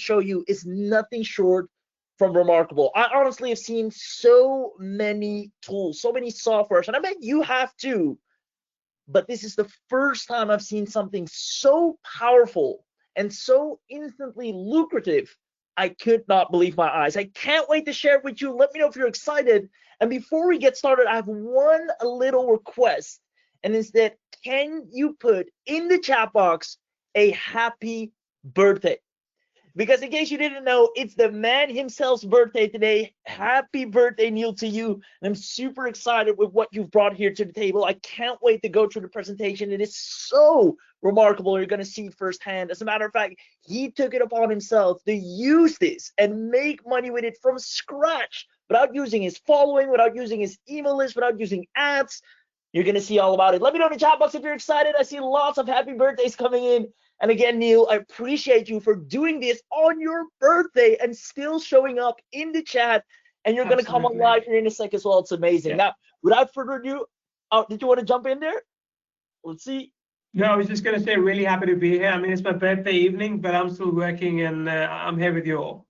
show you is nothing short from remarkable. I honestly have seen so many tools, so many softwares, and I bet you have too, but this is the first time I've seen something so powerful and so instantly lucrative. I could not believe my eyes. I can't wait to share it with you. Let me know if you're excited. And before we get started, I have one little request, and it's that can you put in the chat box a happy birthday? Because in case you didn't know, it's the man himself's birthday today. Happy birthday, Neil, to you. And I'm super excited with what you've brought here to the table. I can't wait to go through the presentation. It is so remarkable. You're going to see it firsthand. As a matter of fact, he took it upon himself to use this and make money with it from scratch without using his following, without using his email list, without using ads. You're going to see all about it. Let me know in the chat box if you're excited. I see lots of happy birthdays coming in. And again, Neil, I appreciate you for doing this on your birthday and still showing up in the chat. And you're going to come on live here in a sec as well. It's amazing. Yeah. Now, without further ado, did you want to jump in there? Let's see. No, I was just going to say, really happy to be here. I mean, it's my birthday evening, but I'm still working, and I'm here with you all.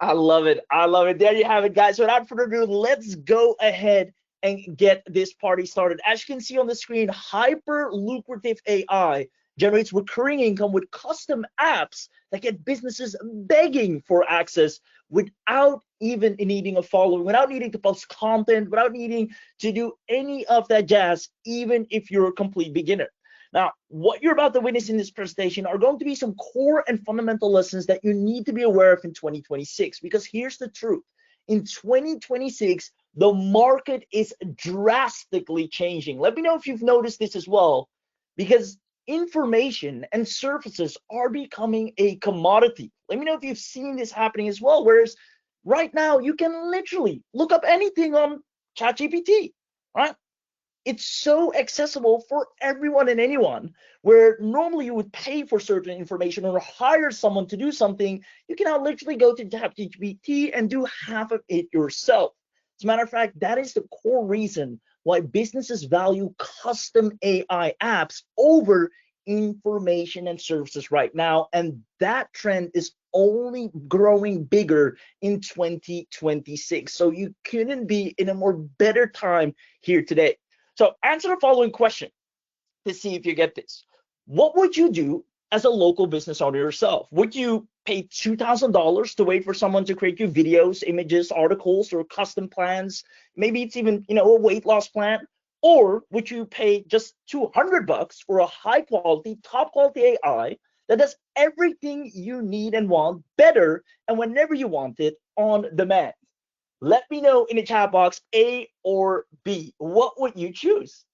I love it. I love it. There you have it, guys. Without further ado, let's go ahead and get this party started. As you can see on the screen, hyper lucrative AI generates recurring income with custom apps that get businesses begging for access without even needing a following, without needing to post content, without needing to do any of that jazz, even if you're a complete beginner. Now, what you're about to witness in this presentation are going to be some core and fundamental lessons that you need to be aware of in 2026, because here's the truth. In 2026, the market is drastically changing. Let me know if you've noticed this as well, because information and services are becoming a commodity. Let me know if you've seen this happening as well, whereas right now you can literally look up anything on ChatGPT, right? It's so accessible for everyone and anyone, where normally you would pay for certain information or hire someone to do something. You can now literally go to ChatGPT and do half of it yourself. As a matter of fact, that is the core reason why businesses value custom AI apps over information and services right now. And that trend is only growing bigger in 2026. So you couldn't be in a more better time here today. So answer the following question to see if you get this. What would you do as a local business owner yourself? Would you pay $2,000 to wait for someone to create you videos, images, articles, or custom plans? Maybe it's even, a weight loss plan. Or would you pay just $200 for a high quality, top quality AI that does everything you need and want better and whenever you want it on demand? Let me know in the chat box, A or B. What would you choose?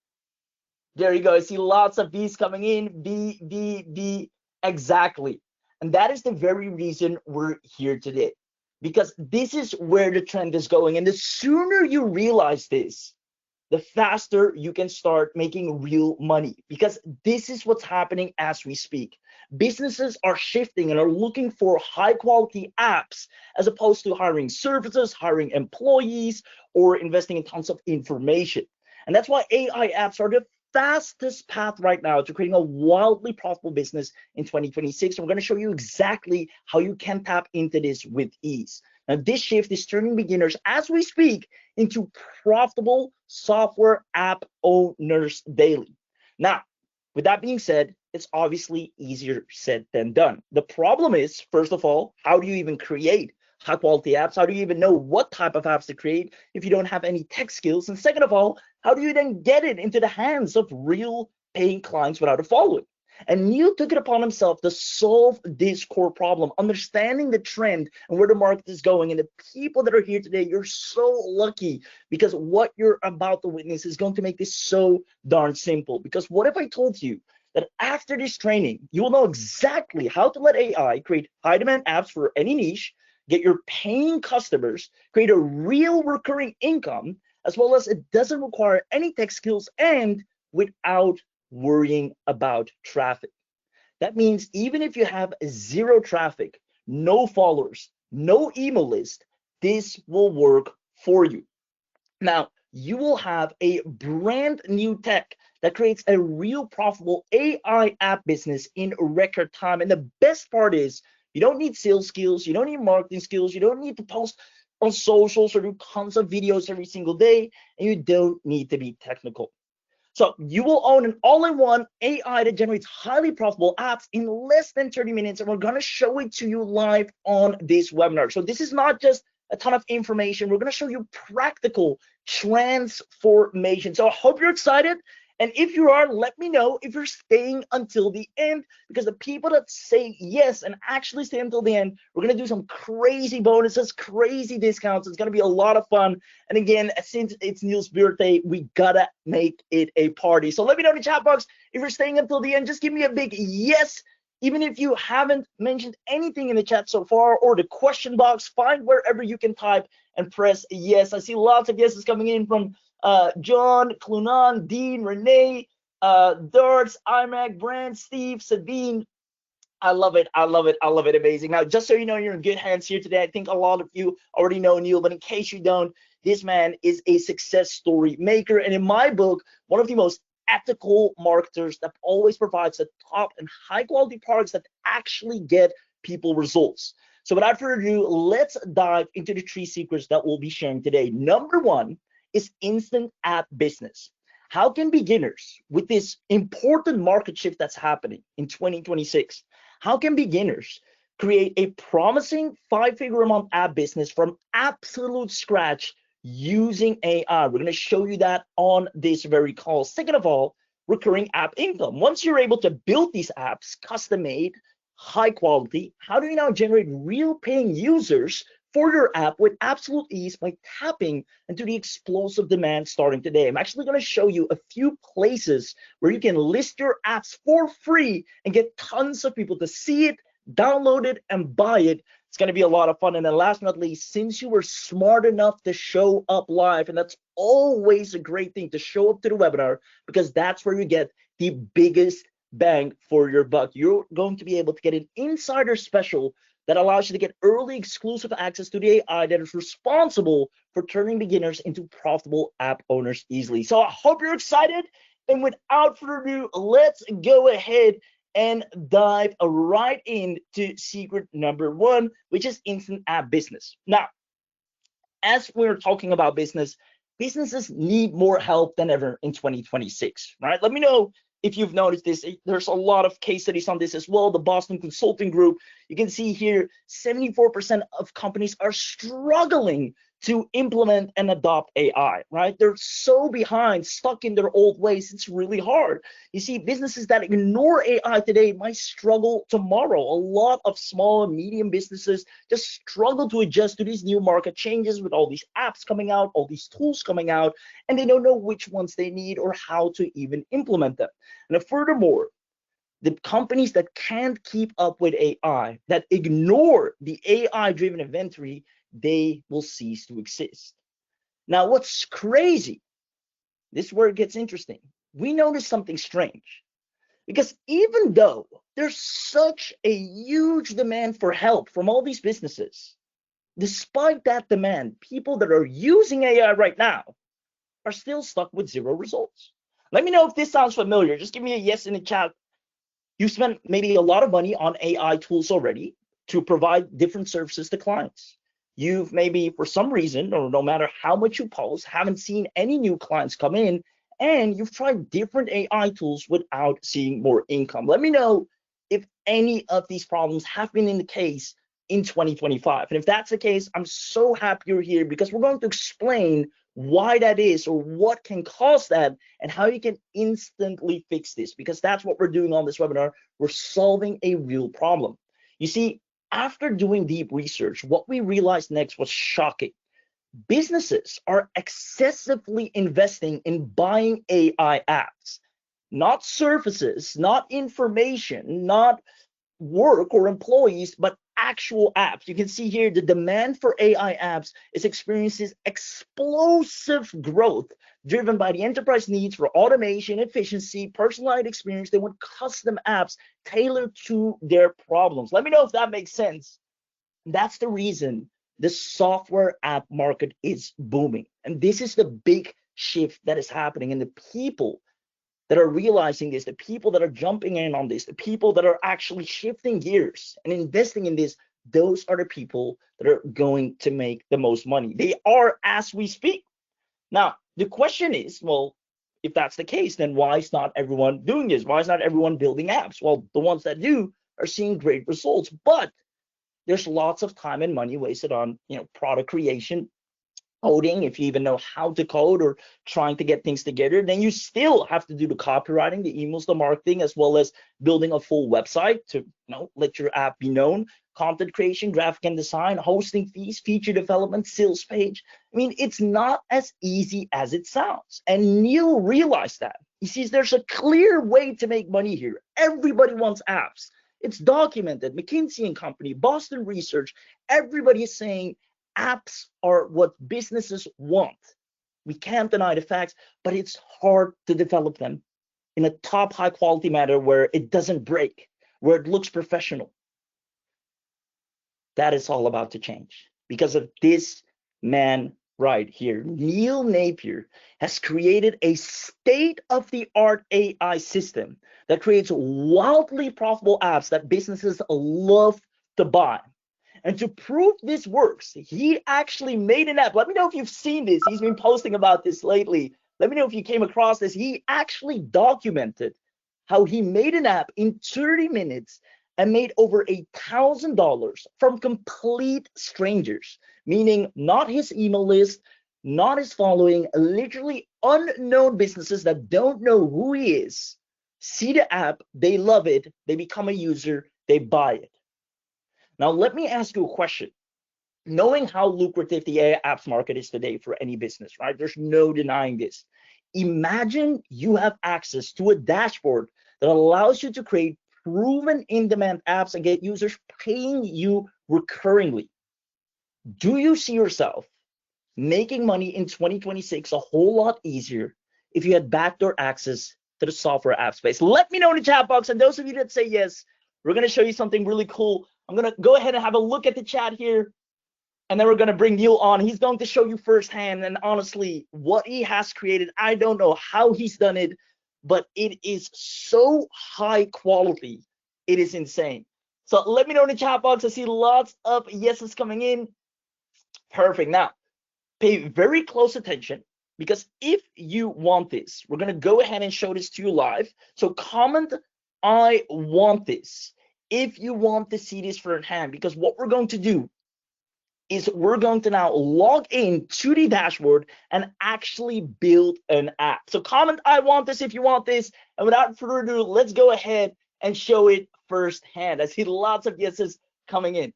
There you go. I see lots of B's coming in. B, B, B. Exactly. And that is the very reason we're here today, because this is where the trend is going. And the sooner you realize this, the faster you can start making real money, because this is what's happening as we speak. Businesses are shifting and are looking for high quality apps as opposed to hiring services, hiring employees, or investing in tons of information. And that's why AI apps are the fastest path right now to creating a wildly profitable business in 2026. And we're going to show you exactly how you can tap into this with ease. Now, this shift is turning beginners as we speak into profitable software app owners daily. Now, with that being said, it's obviously easier said than done. The problem is, first of all, how do you even create high quality apps? How do you even know what type of apps to create if you don't have any tech skills? And second of all, how do you then get it into the hands of real paying clients without a following? And Neil took it upon himself to solve this core problem, understanding the trend and where the market is going. And the people that are here today, you're so lucky, because what you're about to witness is going to make this so darn simple. Because what if I told you that after this training, you will know exactly how to let AI create high demand apps for any niche, get your paying customers, create a real recurring income, as well as it doesn't require any tech skills and without worrying about traffic. That means even if you have zero traffic, no followers, no email list, this will work for you. Now, you will have a brand new tech that creates a real profitable AI app business in record time. And the best part is You don't need sales skills. You don't need marketing skills. You don't need to post on socials or do tons of videos every single day. And you don't need to be technical. So you will own an all-in-one AI that generates highly profitable apps in less than 30 minutes, and we're going to show it to you live on this webinar. So this is not just a ton of information. We're going to show you practical transformation. So I hope you're excited. And if you are, let me know if you're staying until the end, because the people that say yes and actually stay until the end, we're going to do some crazy bonuses, crazy discounts. It's going to be a lot of fun. And again, since it's Neil's birthday, we got to make it a party. So let me know in the chat box if you're staying until the end. Just give me a big yes. Even if you haven't mentioned anything in the chat so far, or the question box, find wherever you can type and press yes. I see lots of yeses coming in from John, Clunan, Dean, Renee, Darts, IMAC, Brand, Steve, Sabine. I love it. I love it. I love it. Amazing. Now, just so you know, you're in good hands here today. I think a lot of you already know Neil, but in case you don't, this man is a success story maker. And in my book, one of the most ethical marketers that always provides the top and high quality products that actually get people results. So without further ado, let's dive into the 3 secrets that we'll be sharing today. Number 1 is instant app business. How can beginners, with this important market shift that's happening in 2026, how can beginners create a promising 5-figure a month app business from absolute scratch using AI? We're going to show you that on this very call. Second of all, recurring app income. Once you're able to build these apps, custom made, high quality, how do you now generate real paying users for your app with absolute ease by tapping into the explosive demand starting today? I'm actually going to show you a few places where you can list your apps for free and get tons of people to see it, download it, and buy it. It's going to be a lot of fun. And then last but not least, since you were smart enough to show up live, and that's always a great thing, to show up to the webinar, because that's where you get the biggest bang for your buck. You're going to be able to get an insider special that allows you to get early exclusive access to the AI that is responsible for turning beginners into profitable app owners easily. So I hope you're excited. And without further ado, let's go ahead and dive right into secret number 1, which is instant app business. Now, as we're talking about business, businesses need more help than ever in 2026, right? Let me know if you've noticed this. There's a lot of case studies on this as well. The Boston Consulting Group, you can see here 74% of companies are struggling to implement and adopt AI, right? They're so behind, stuck in their old ways. It's really hard. You see, businesses that ignore AI today might struggle tomorrow. A lot of small and medium businesses just struggle to adjust to these new market changes with all these apps coming out, all these tools coming out, and they don't know which ones they need or how to even implement them. And furthermore, the companies that can't keep up with AI, that ignore the AI-driven inventory, they will cease to exist. Now, what's crazy, this is where it gets interesting. We notice something strange, because even though there's such a huge demand for help from all these businesses, despite that demand, people that are using AI right now are still stuck with 0 results. Let me know if this sounds familiar. Just give me a yes in the chat. You've spent maybe a lot of money on AI tools already to provide different services to clients. You've maybe, for some reason, or no matter how much you post, haven't seen any new clients come in, and you've tried different AI tools without seeing more income. Let me know if any of these problems have been in the case in 2025. And if that's the case, I'm so happy you're here, because we're going to explain why that is, or what can cause that, and how you can instantly fix this, because that's what we're doing on this webinar. We're solving a real problem. You see, after doing deep research, what we realized next was shocking. Businesses are excessively investing in buying AI apps, not services, not information, not work or employees, but actual apps. You can see here the demand for AI apps is experiences explosive growth, driven by the enterprise needs for automation, efficiency, personalized experience. They want custom apps tailored to their problems. Let me know if that makes sense. That's the reason the software app market is booming. And this is the big shift that is happening. And the people that are realizing this, the people that are jumping in on this, the people that are actually shifting gears and investing in this, those are the people that are going to make the most money. They are as we speak. Now, the question is, well, if that's the case, then why is not everyone doing this? Why is not everyone building apps? Well, the ones that do are seeing great results, but there's lots of time and money wasted on, product creation, coding. If you even know how to code or trying to get things together, then you still have to do the copywriting, the emails, the marketing, as well as building a full website to let your app be known, content creation, graphic and design, hosting fees, feature development, sales page. I mean, it's not as easy as it sounds, and Neil realized that. He sees there's a clear way to make money here. Everybody wants apps. It's documented. McKinsey and Company, Boston Research, everybody is saying apps are what businesses want. We can't deny the facts, but it's hard to develop them in a top high quality manner where it doesn't break, where it looks professional. That is all about to change because of this man right here. Neil Napier has created a state-of-the-art AI system that creates wildly profitable apps that businesses love to buy. And to prove this works, he actually made an app. Let me know if you've seen this. He's been posting about this lately. Let me know if you came across this. He actually documented how he made an app in 30 minutes and made over $1,000 from complete strangers, meaning not his email list, not his following, literally unknown businesses that don't know who he is, see the app, they love it, they become a user, they buy it. Now, let me ask you a question. Knowing how lucrative the AI apps market is today for any business, right? There's no denying this. Imagine you have access to a dashboard that allows you to create proven in-demand apps and get users paying you recurringly. Do you see yourself making money in 2026 a whole lot easier if you had backdoor access to the software app space? Let me know in the chat box. And those of you that say yes, we're going to show you something really cool. I'm going to go ahead and have a look at the chat here, and then we're going to bring Neil on. He's going to show you firsthand, and honestly, what he has created, I don't know how he's done it, but it is so high quality. It is insane. So let me know in the chat box. I see lots of yeses coming in. Perfect. Now, pay very close attention, because if you want this, we're going to go ahead and show this to you live. So comment, I want this, if you want to see this firsthand, because what we're going to do is we're going to now log in to the dashboard and actually build an app. So comment, I want this if you want this. And without further ado, let's go ahead and show it firsthand. I see lots of yeses coming in.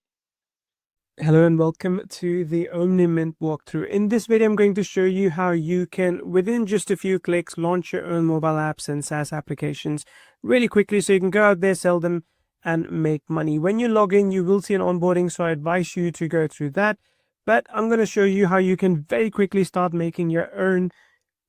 Hello and welcome to the OmniMint walkthrough. In this video, I'm going to show you how you can, within just a few clicks, launch your own mobile apps and SaaS applications really quickly so you can go out there, sell them, and make money. When you log in, you will see an onboarding, so I advise you to go through that. But I'm going to show you how you can very quickly start making your own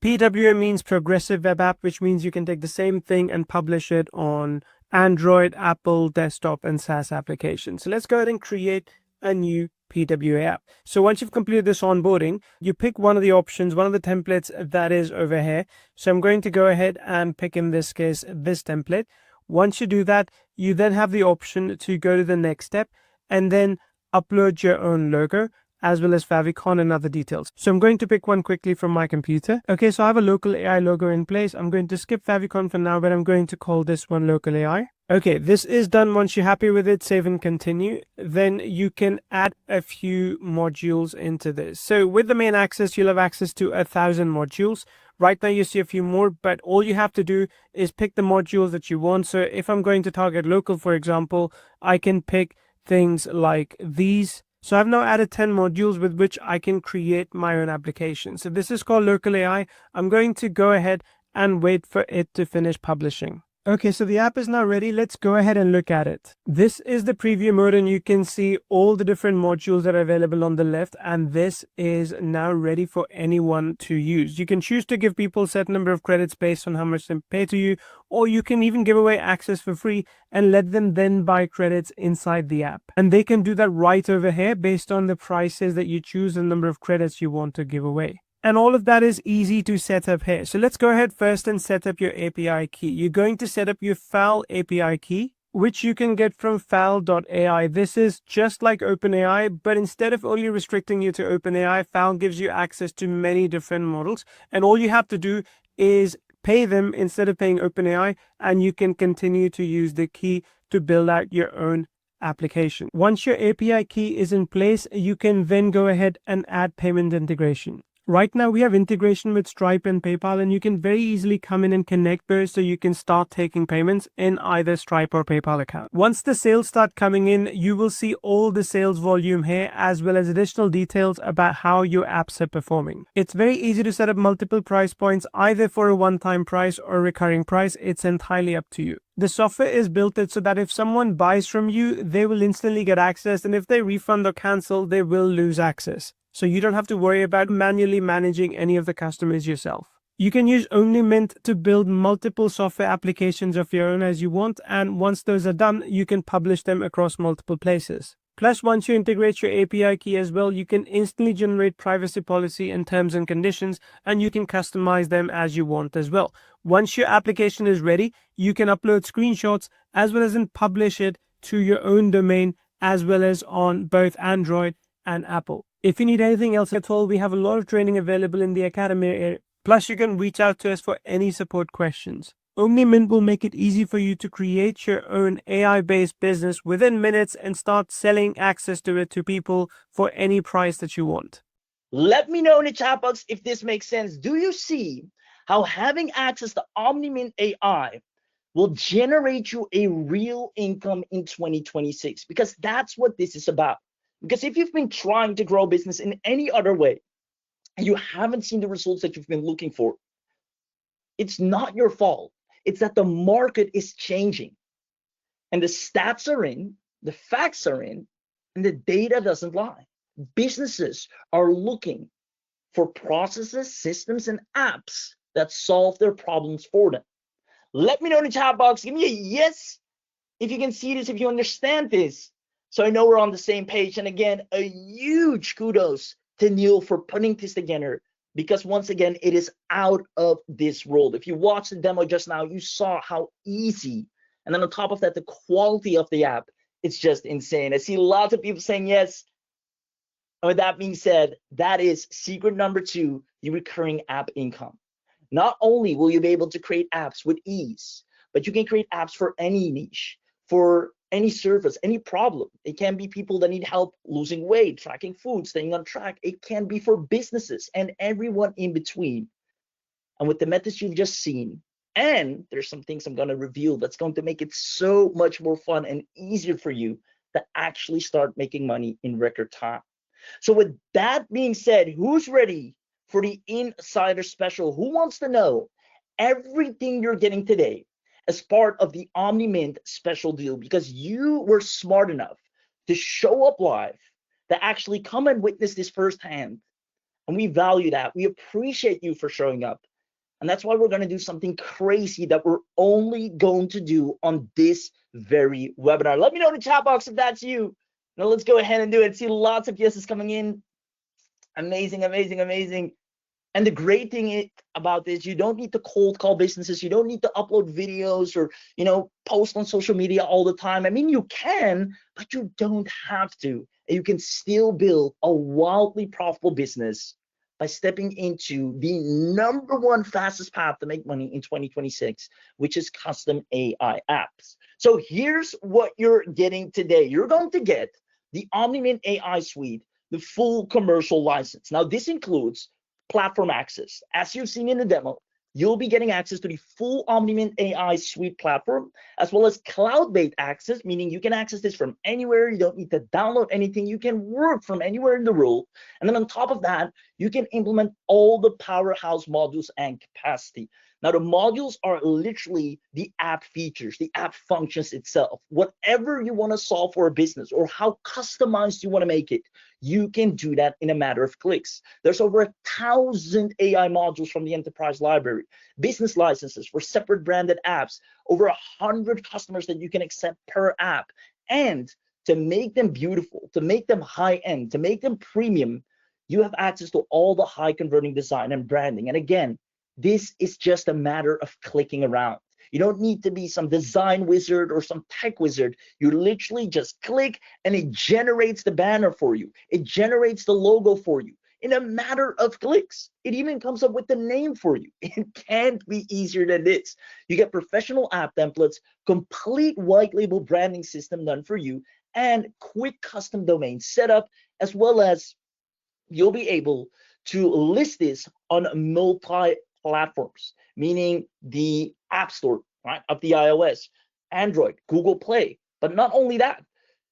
PWA, means progressive web app, which means you can take the same thing and publish it on Android, Apple, desktop, and SaaS applications. So let's go ahead and create a new PWA app. So once you've completed this onboarding, you pick one of the options, one of the templates that is over here. So I'm going to go ahead and pick, in this case, this template. Once you do that, you then have the option to go to the next step and then upload your own logo, as well as favicon and other details. So I'm going to pick one quickly from my computer. Okay, so I have a local AI logo in place. I'm going to skip favicon for now, but I'm going to call this one local AI. Okay, this is done. Once you're happy with it, save and continue. Then you can add a few modules into this. So with the main access, you'll have access to 1,000 modules. Right now you see a few more, but all you have to do is pick the modules that you want. So if I'm going to target local, for example, I can pick things like these. So I've now added 10 modules with which I can create my own application. So this is called local AI. I'm going to go ahead and wait for it to finish publishing. Okay, so the app is now ready. Let's go ahead and look at it. This is the preview mode, and you can see all the different modules that are available on the left, and this is now ready for anyone to use. You can choose to give people a set number of credits based on how much they pay to you, or you can even give away access for free and let them then buy credits inside the app. And they can do that right over here based on the prices that you choose and the number of credits you want to give away. And all of that is easy to set up here. So let's go ahead first and set up your API key. You're going to set up your FAL API key, which you can get from fal.ai. This is just like OpenAI, but instead of only restricting you to OpenAI, FAL gives you access to many different models. And all you have to do is pay them instead of paying OpenAI, and you can continue to use the key to build out your own application. Once your API key is in place, you can then go ahead and add payment integration. Right now, we have integration with Stripe and PayPal, and you can very easily come in and connect those so you can start taking payments in either Stripe or PayPal account. Once the sales start coming in, you will see all the sales volume here, as well as additional details about how your apps are performing. It's very easy to set up multiple price points, either for a one-time price or recurring price. It's entirely up to you. The software is built so that if someone buys from you, they will instantly get access, and if they refund or cancel, they will lose access. So you don't have to worry about manually managing any of the customers yourself. You can use OmniMint to build multiple software applications of your own as you want, and once those are done, you can publish them across multiple places. Plus, once you integrate your API key as well, you can instantly generate privacy policy and terms and conditions, and you can customize them as you want as well. Once your application is ready, you can upload screenshots as well as publish it to your own domain, as well as on both Android and Apple. If you need anything else at all, we have a lot of training available in the Academy area. Plus, you can reach out to us for any support questions. OmniMint will make it easy for you to create your own AI-based business within minutes and start selling access to it to people for any price that you want. Let me know in the chat box if this makes sense. Do you see how having access to OmniMint AI will generate you a real income in 2026? Because that's what this is about. Because if you've been trying to grow business in any other way and you haven't seen the results that you've been looking for, it's not your fault. It's that the market is changing and the stats are in, the facts are in, and the data doesn't lie. Businesses are looking for processes, systems, and apps that solve their problems for them. Let me know in the chat box. Give me a yes if you can see this, if you understand this, so I know we're on the same page. And again, a huge kudos to Neil for putting this together, because once again, it is out of this world. If you watched the demo just now, you saw how easy, and then on top of that, the quality of the app, it's just insane. I see lots of people saying yes. And with that being said, that is secret number 2, the recurring app income. Not only will you be able to create apps with ease, but you can create apps for any niche, for any service, any problem. It can be people that need help losing weight, tracking food, staying on track. It can be for businesses and everyone in between. And with the methods you've just seen, and there's some things I'm going to reveal that's going to make it so much more fun and easier for you to actually start making money in record time. So with that being said, who's ready for the insider special? Who wants to know everything you're getting today as part of the OmniMint special deal? Because you were smart enough to show up live, to actually come and witness this firsthand. And we value that. We appreciate you for showing up. And that's why we're going to do something crazy that we're only going to do on this very webinar. Let me know in the chat box if that's you. Now let's go ahead and do it. See lots of yeses coming in. Amazing, amazing, amazing. And the great thing about this, you don't need to cold call businesses. You don't need to upload videos or, post on social media all the time. I mean, you can, but you don't have to. And you can still build a wildly profitable business by stepping into the #1 fastest path to make money in 2026, which is custom AI apps. So here's what you're getting today. You're going to get the OmniMint AI suite, the full commercial license. Now, this includes platform access. As you've seen in the demo, you'll be getting access to the full OmniMint AI suite platform, as well as cloud-based access, meaning you can access this from anywhere. You don't need to download anything. You can work from anywhere in the world. And then on top of that, you can implement all the powerhouse modules and capacity. Now, the modules are literally the app features, the app functions itself. Whatever you want to solve for a business or how customized you want to make it, you can do that in a matter of clicks. There's over 1,000 AI modules from the enterprise library, business licenses for separate branded apps, over 100 customers that you can accept per app. And to make them beautiful, to make them high-end, to make them premium, You have access to all the high converting design and branding. And again, this is just a matter of clicking around. You don't need to be some design wizard or some tech wizard. You literally just click and it generates the banner for you. It generates the logo for you in a matter of clicks. It even comes up with the name for you. It can't be easier than this. You get professional app templates, complete white label branding system done for you, and quick custom domain setup, as well as you'll be able to list this on multi-platforms, meaning the App Store, right, of the iOS, Android, Google Play. But not only that,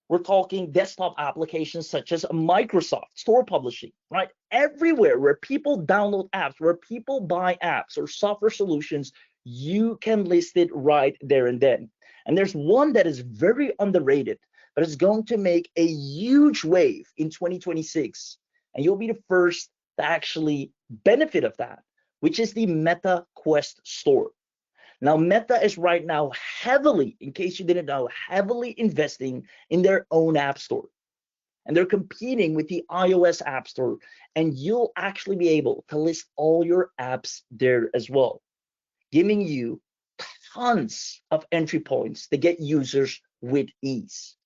we're talking desktop applications such as Microsoft Store Publishing, right? Everywhere where people download apps, where people buy apps or software solutions, you can list it right there and then. And there's one that is very underrated, but it's going to make a huge wave in 2026. And you'll be the first to actually benefit of that, which is the Meta Quest Store. Now, Meta is right now heavily, in case you didn't know, heavily investing in their own app store. And they're competing with the iOS app store. And you'll actually be able to list all your apps there as well, giving you tons of entry points to get users with ease.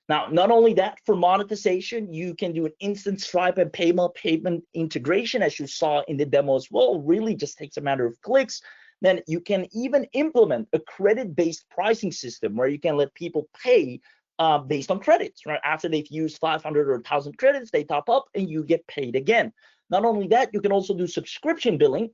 Now, not only that, for monetization, you can do an instant Stripe and PayPal payment integration, as you saw in the demo as well. Really just takes a matter of clicks. Then you can even implement a credit-based pricing system where you can let people pay based on credits, right? After they've used 500 or 1,000 credits, they top up and you get paid again. Not only that, you can also do subscription billing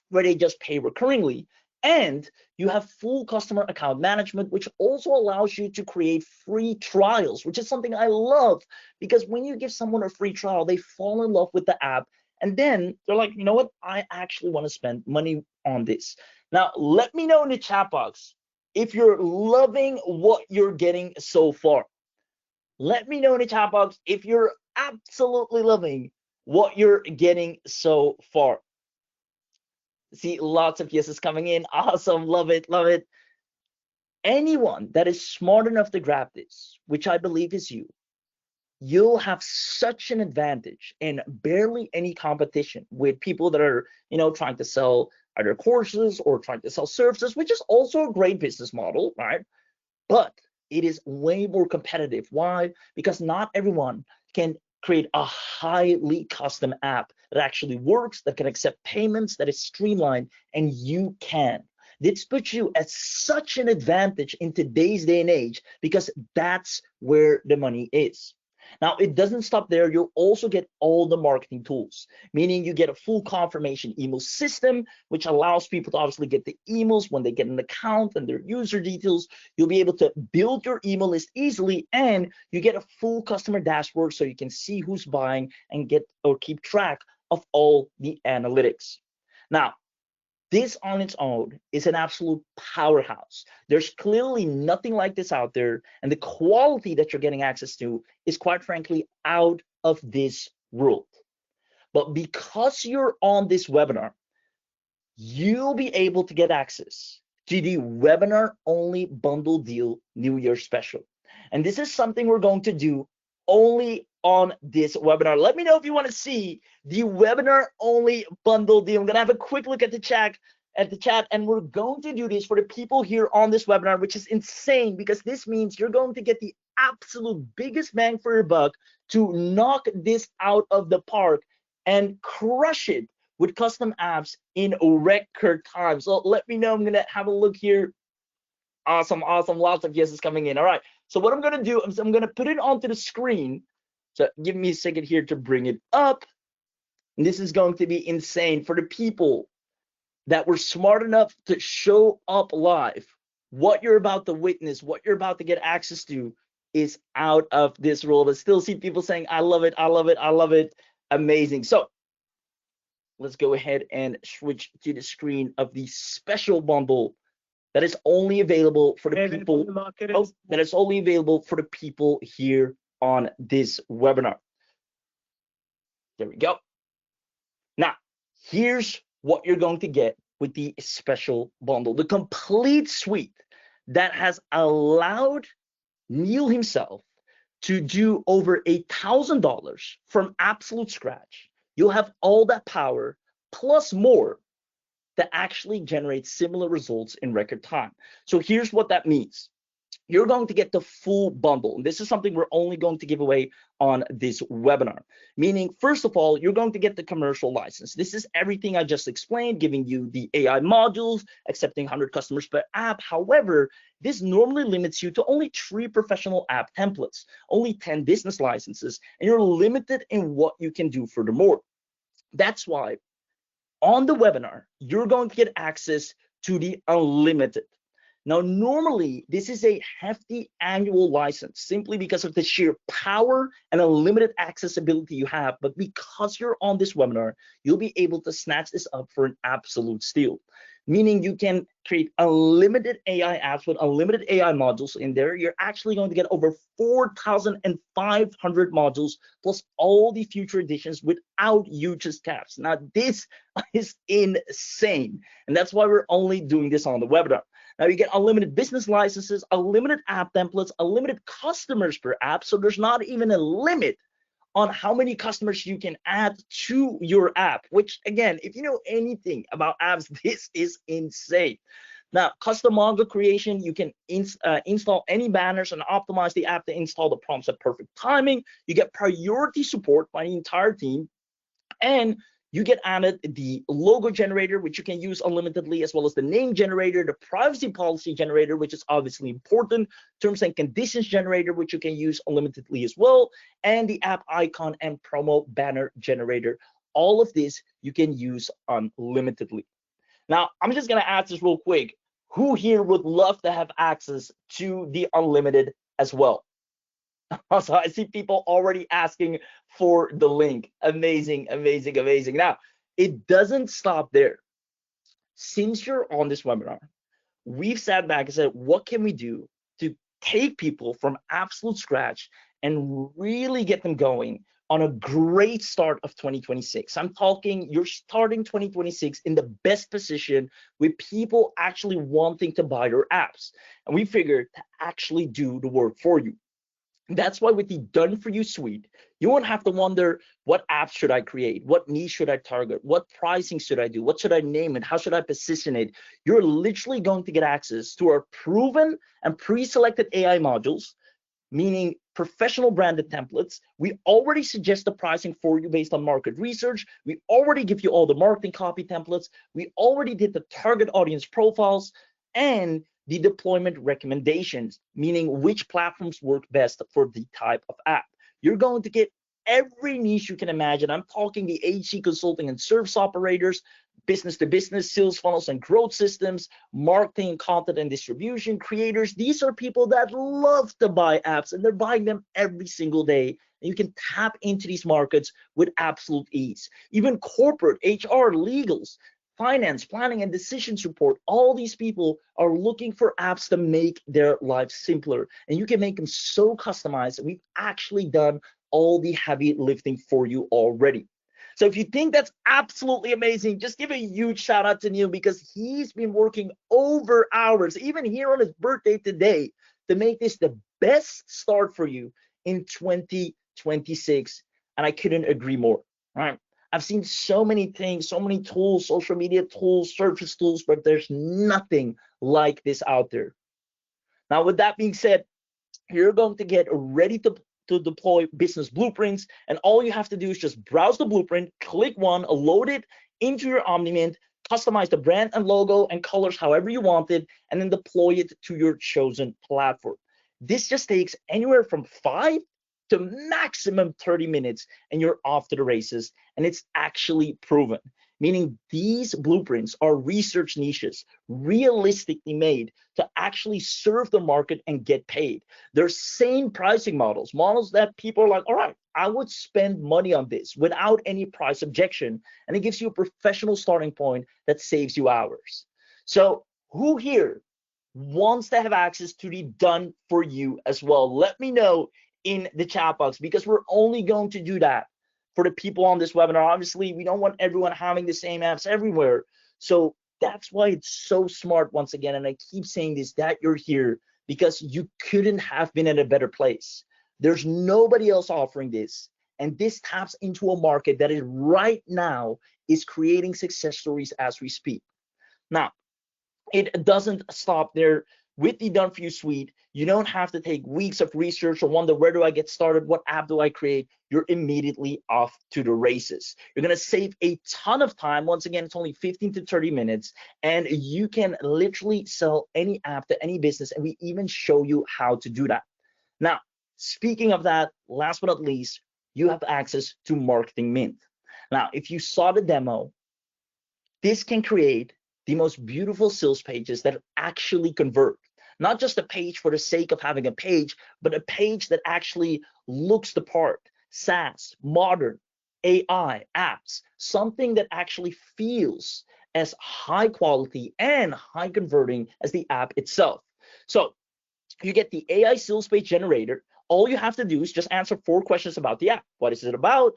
where they just pay recurringly. And you have full customer account management, which also allows you to create free trials, which is something I love, because when you give someone a free trial, they fall in love with the app. And then they're like, you know what? I actually want to spend money on this. Now, let me know in the chat box if you're loving what you're getting so far. Let me know in the chat box if you're absolutely loving what you're getting so far. See lots of yeses coming in. Awesome. Love it. Love it. Anyone that is smart enough to grab this, which I believe is you, you'll have such an advantage and barely any competition with people that are, trying to sell either courses or trying to sell services, which is also a great business model, right? But it is way more competitive. Why? Because not everyone can create a highly custom app that actually works, that can accept payments, that is streamlined, and you can. This puts you at such an advantage in today's day and age because that's where the money is. Now, it doesn't stop there. You'll also get all the marketing tools, meaning you get a full confirmation email system, which allows people to obviously get the emails when they get an account and their user details. You'll be able to build your email list easily, and you get a full customer dashboard so you can see who's buying and get or keep track of all the analytics. Now, this on its own is an absolute powerhouse. There's clearly nothing like this out there, and the quality that you're getting access to is quite frankly out of this world. But because you're on this webinar, you'll be able to get access to the webinar only bundle deal New Year special. And this is something we're going to do only on this webinar. Let me know if you want to see the webinar only bundle deal. I'm gonna have a quick look at the chat, and we're going to do this for the people here on this webinar, which is insane because this means you're going to get the absolute biggest bang for your buck to knock this out of the park and crush it with custom apps in record time. So let me know. I'm gonna have a look here. Awesome, lots of yeses coming in. All right, so what I'm gonna do is I'm gonna put it onto the screen. So give me a second here to bring it up. And this is going to be insane for the people that were smart enough to show up live. What you're about to witness, what you're about to get access to is out of this world. I still see people saying, I love it, I love it, I love it. Amazing. So let's go ahead and switch to the screen of the special bundle that is only available for the people. That is only available for the people here on this webinar. There we go. Now, here's what you're going to get with the special bundle, the complete suite that has allowed Neil himself to do over $1,000 from absolute scratch. You'll have all that power plus more that actually generate similar results in record time. So here's what that means. You're going to get the full bundle. And this is something we're only going to give away on this webinar. Meaning, first of all, you're going to get the commercial license. This is everything I just explained, giving you the AI modules, accepting 100 customers per app. However, this normally limits you to only 3 professional app templates, only 10 business licenses, and you're limited in what you can do furthermore. That's why on the webinar, you're going to get access to the unlimited. Now, normally, this is a hefty annual license simply because of the sheer power and unlimited accessibility you have. But because you're on this webinar, you'll be able to snatch this up for an absolute steal. Meaning you can create unlimited AI apps with unlimited AI modules in there. You're actually going to get over 4,500 modules plus all the future editions without huge caps. Now, this is insane. And that's why we're only doing this on the webinar. Now you get unlimited business licenses, unlimited app templates, unlimited customers per app. So there's not even a limit on how many customers you can add to your app, which again, if you know anything about apps, this is insane. Now, custom module creation, you can install any banners and optimize the app to install the prompts at perfect timing. You get priority support by the entire team, and you get added the logo generator, which you can use unlimitedly, as well as the name generator, the privacy policy generator, which is obviously important, terms and conditions generator, which you can use unlimitedly as well, and the app icon and promo banner generator. All of this you can use unlimitedly. Now, I'm just gonna ask this real quick. Who here would love to have access to the unlimited as well? So I see people already asking for the link. Amazing, amazing, amazing. Now, it doesn't stop there. Since you're on this webinar, we've sat back and said, what can we do to take people from absolute scratch and really get them going on a great start of 2026? I'm talking you're starting 2026 in the best position with people actually wanting to buy your apps. And we figured to actually do the work for you. That's why with the Done For You suite, you won't have to wonder, what app should I create? What niche should I target? What pricing should I do? What should I name it? How should I position it? You're literally going to get access to our proven and pre-selected AI modules, meaning professional branded templates. We already suggest the pricing for you based on market research. We already give you all the marketing copy templates. We already did the target audience profiles and the deployment recommendations, meaning which platforms work best for the type of app. You're going to get every niche you can imagine. I'm talking the agency consulting and service operators, business to business, sales funnels and growth systems, marketing, content and distribution creators. These are people that love to buy apps and they're buying them every single day. And you can tap into these markets with absolute ease. Even corporate, HR, legals, finance, planning, and decision support, all these people are looking for apps to make their lives simpler. And you can make them so customized. We've actually done all the heavy lifting for you already. So if you think that's absolutely amazing, just give a huge shout out to Neil, because he's been working over hours, even here on his birthday today, to make this the best start for you in 2026. And I couldn't agree more, right? I've seen so many things, so many tools, social media tools, service tools, but there's nothing like this out there. Now, with that being said, you're going to get ready to deploy business blueprints, and all you have to do is just browse the blueprint, click one, load it into your OmniMint, customize the brand and logo and colors however you want it, and then deploy it to your chosen platform. This just takes anywhere from 5 to maximum 30 minutes, and you're off to the races. And it's actually proven, meaning these blueprints are research niches, realistically made to actually serve the market and get paid. They're same pricing models that people are like, all right, I would spend money on this without any price objection. And it gives you a professional starting point that saves you hours. So who here wants to have access to the Done For You as well? Let me know in the chat box, because we're only going to do that for the people on this webinar. Obviously, we don't want everyone having the same apps everywhere. So that's why it's so smart, once again, and I keep saying this, that you're here, because you couldn't have been in a better place. There's nobody else offering this. And this taps into a market that is right now is creating success stories as we speak. Now, it doesn't stop there. With the Done For You suite, you don't have to take weeks of research or wonder, where do I get started? What app do I create? You're immediately off to the races. You're going to save a ton of time. Once again, it's only 15 to 30 minutes, and you can literally sell any app to any business, and we even show you how to do that. Now, speaking of that, last but not least, you have access to Marketing Mint. Now, if you saw the demo, this can create the most beautiful sales pages that actually convert. Not just a page for the sake of having a page, but a page that actually looks the part. SaaS, modern, AI, apps, something that actually feels as high quality and high converting as the app itself. So you get the AI sales page generator. All you have to do is just answer 4 questions about the app. What is it about?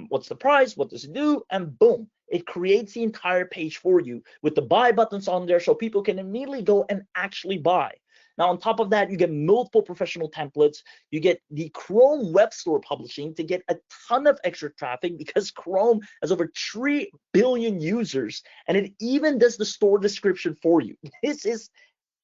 What's the price? What does it do? And boom, it creates the entire page for you with the buy buttons on there, so people can immediately go and actually buy. Now, on top of that, you get multiple professional templates. You get the Chrome Web Store publishing to get a ton of extra traffic, because Chrome has over 3 billion users, and it even does the store description for you. This is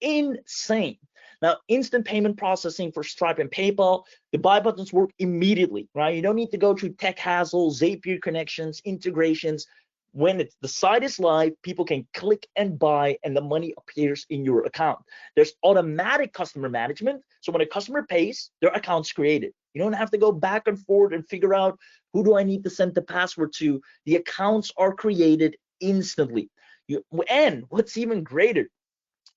insane. Now, instant payment processing for Stripe and PayPal. The buy buttons work immediately, right? You don't need to go through tech hassle, Zapier connections, integrations. When the site is live, people can click and buy, and the money appears in your account. There's automatic customer management. So when a customer pays, their account's created. You don't have to go back and forth and figure out, who do I need to send the password to? The accounts are created instantly. And what's even greater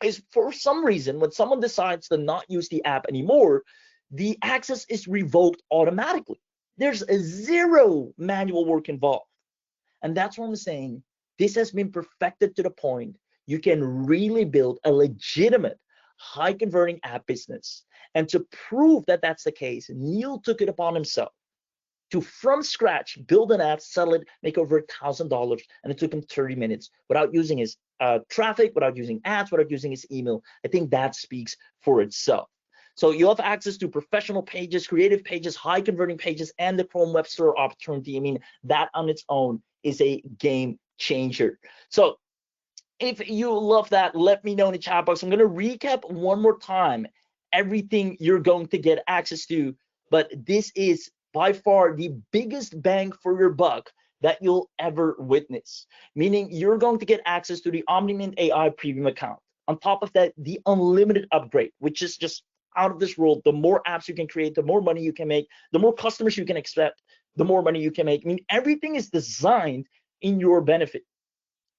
is, for some reason, when someone decides to not use the app anymore, the access is revoked automatically. There's a zero manual work involved. And that's what I'm saying. This has been perfected to the point you can really build a legitimate, high converting app business. And to prove that that's the case, Neil took it upon himself to, from scratch, build an app, sell it, make over $1,000, and it took him 30 minutes without using his traffic, without using ads, without using his email. I think that speaks for itself. So you have access to professional pages, creative pages, high converting pages, and the Chrome Web Store opportunity. I mean, that on its own is a game changer. So if you love that, let me know in the chat box. I'm going to recap one more time everything you're going to get access to, but this is by far the biggest bang for your buck that you'll ever witness. Meaning, you're going to get access to the OmniMint AI premium account. On top of that, the unlimited upgrade, which is just out of this world. The more apps you can create, the more money you can make, the more customers you can expect, the more money you can make. I mean, everything is designed in your benefit.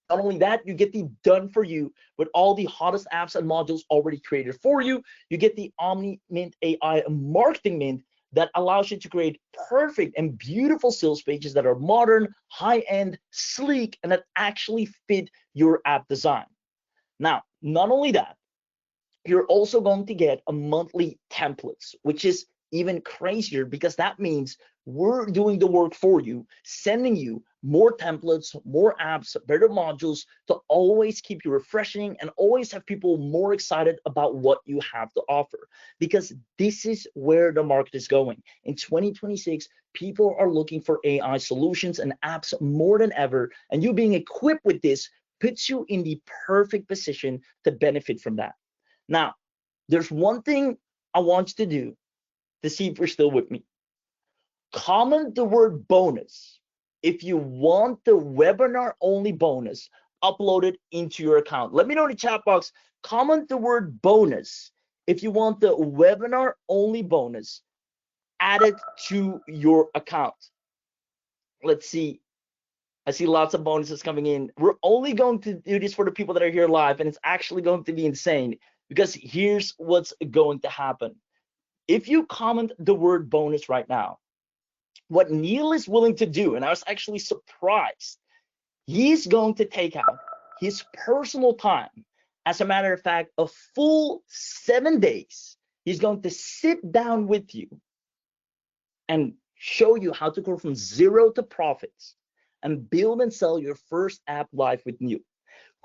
Not only that, you get the Done For You with all the hottest apps and modules already created for you. You get the OmniMint AI Marketing Mint that allows you to create perfect and beautiful sales pages that are modern, high-end, sleek, and that actually fit your app design. Now, not only that, you're also going to get a monthly templates, which is even crazier, because that means we're doing the work for you, sending you more templates, more apps, better modules to always keep you refreshing and always have people more excited about what you have to offer, because this is where the market is going. In 2026, people are looking for AI solutions and apps more than ever, and you being equipped with this puts you in the perfect position to benefit from that. Now, there's one thing I want you to do to see if you're still with me. Comment the word bonus if you want the webinar only bonus uploaded into your account. Let me know in the chat box. Comment the word bonus if you want the webinar only bonus added to your account. Let's see. I see lots of bonuses coming in. We're only going to do this for the people that are here live, and it's actually going to be insane, because here's what's going to happen. If you comment the word bonus right now, what Neil is willing to do, and I was actually surprised, he's going to take out his personal time. As a matter of fact, a full 7 days, he's going to sit down with you and show you how to go from zero to profits and build and sell your first app live with Neil.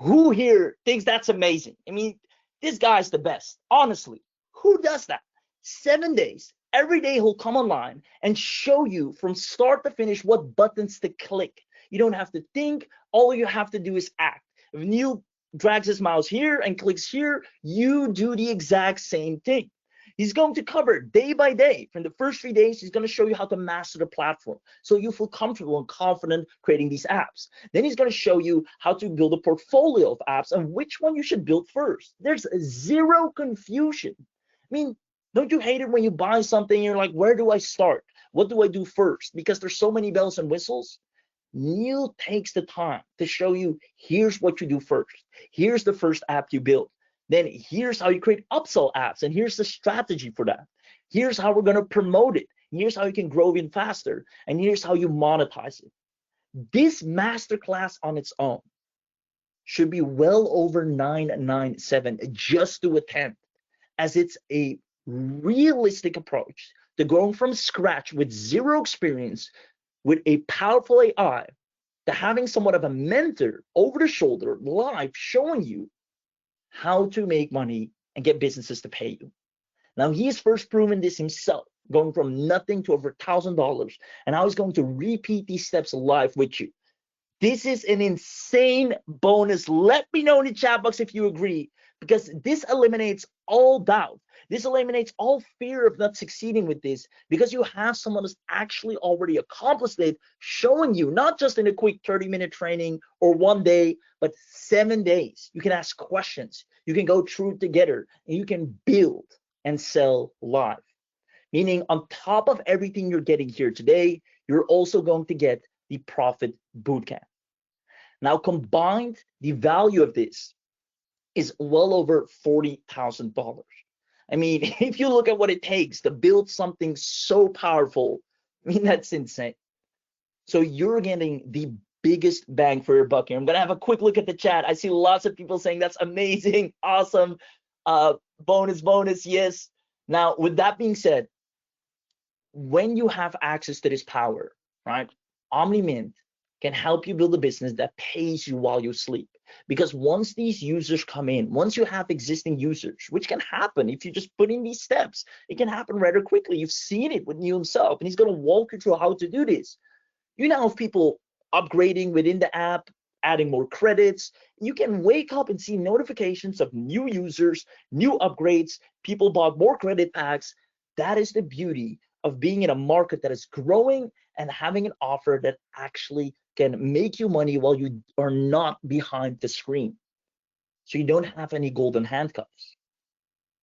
Who here thinks that's amazing? I mean, this guy's the best. Honestly, who does that? 7 days, Every day he'll come online and show you from start to finish what buttons to click. You don't have to think. All you have to do is act. If Neil drags his mouse here and clicks here, you do the exact same thing. He's going to cover day by day. From the first 3 days, he's going to show you how to master the platform so you feel comfortable and confident creating these apps. Then he's going to show you how to build a portfolio of apps and which one you should build first. There's zero confusion. I mean, don't you hate it when you buy something and you're like, where do I start? What do I do first? Because there's so many bells and whistles. Neil takes the time to show you, here's what you do first. Here's the first app you build. Then here's how you create upsell apps, and here's the strategy for that. Here's how we're going to promote it. Here's how you can grow even faster, and here's how you monetize it. This masterclass on its own should be well over $997 just to attend, as it's a realistic approach to growing from scratch with zero experience, with a powerful AI, to having somewhat of a mentor over the shoulder live showing you how to make money and get businesses to pay you. Now, he has first proven this himself, going from nothing to over $1,000, and now he's going to repeat these steps live with you. This is an insane bonus. Let me know in the chat box if you agree, because this eliminates all doubt. This eliminates all fear of not succeeding with this, because you have someone who's actually already accomplished it, showing you, not just in a quick 30-minute training or 1 day, but 7 days. You can ask questions, you can go through it together, and you can build and sell live. Meaning, on top of everything you're getting here today, you're also going to get the Profit Bootcamp. Now, combined, the value of this is well over $40,000. I mean, if you look at what it takes to build something so powerful, I mean, that's insane. So you're getting the biggest bang for your buck here. I'm gonna have a quick look at the chat. I see lots of people saying that's amazing, awesome, bonus, yes. Now, with that being said, when you have access to this power, right, OmniMint can help you build a business that pays you while you sleep. Because once these users come in, once you have existing users, which can happen if you just put in these steps, it can happen rather quickly. You've seen it with Neil himself, and he's going to walk you through how to do this. You now have people upgrading within the app, adding more credits. You can wake up and see notifications of new users, new upgrades, people bought more credit packs. That is the beauty of being in a market that is growing and having an offer that actually can make you money while you are not behind the screen. So you don't have any golden handcuffs.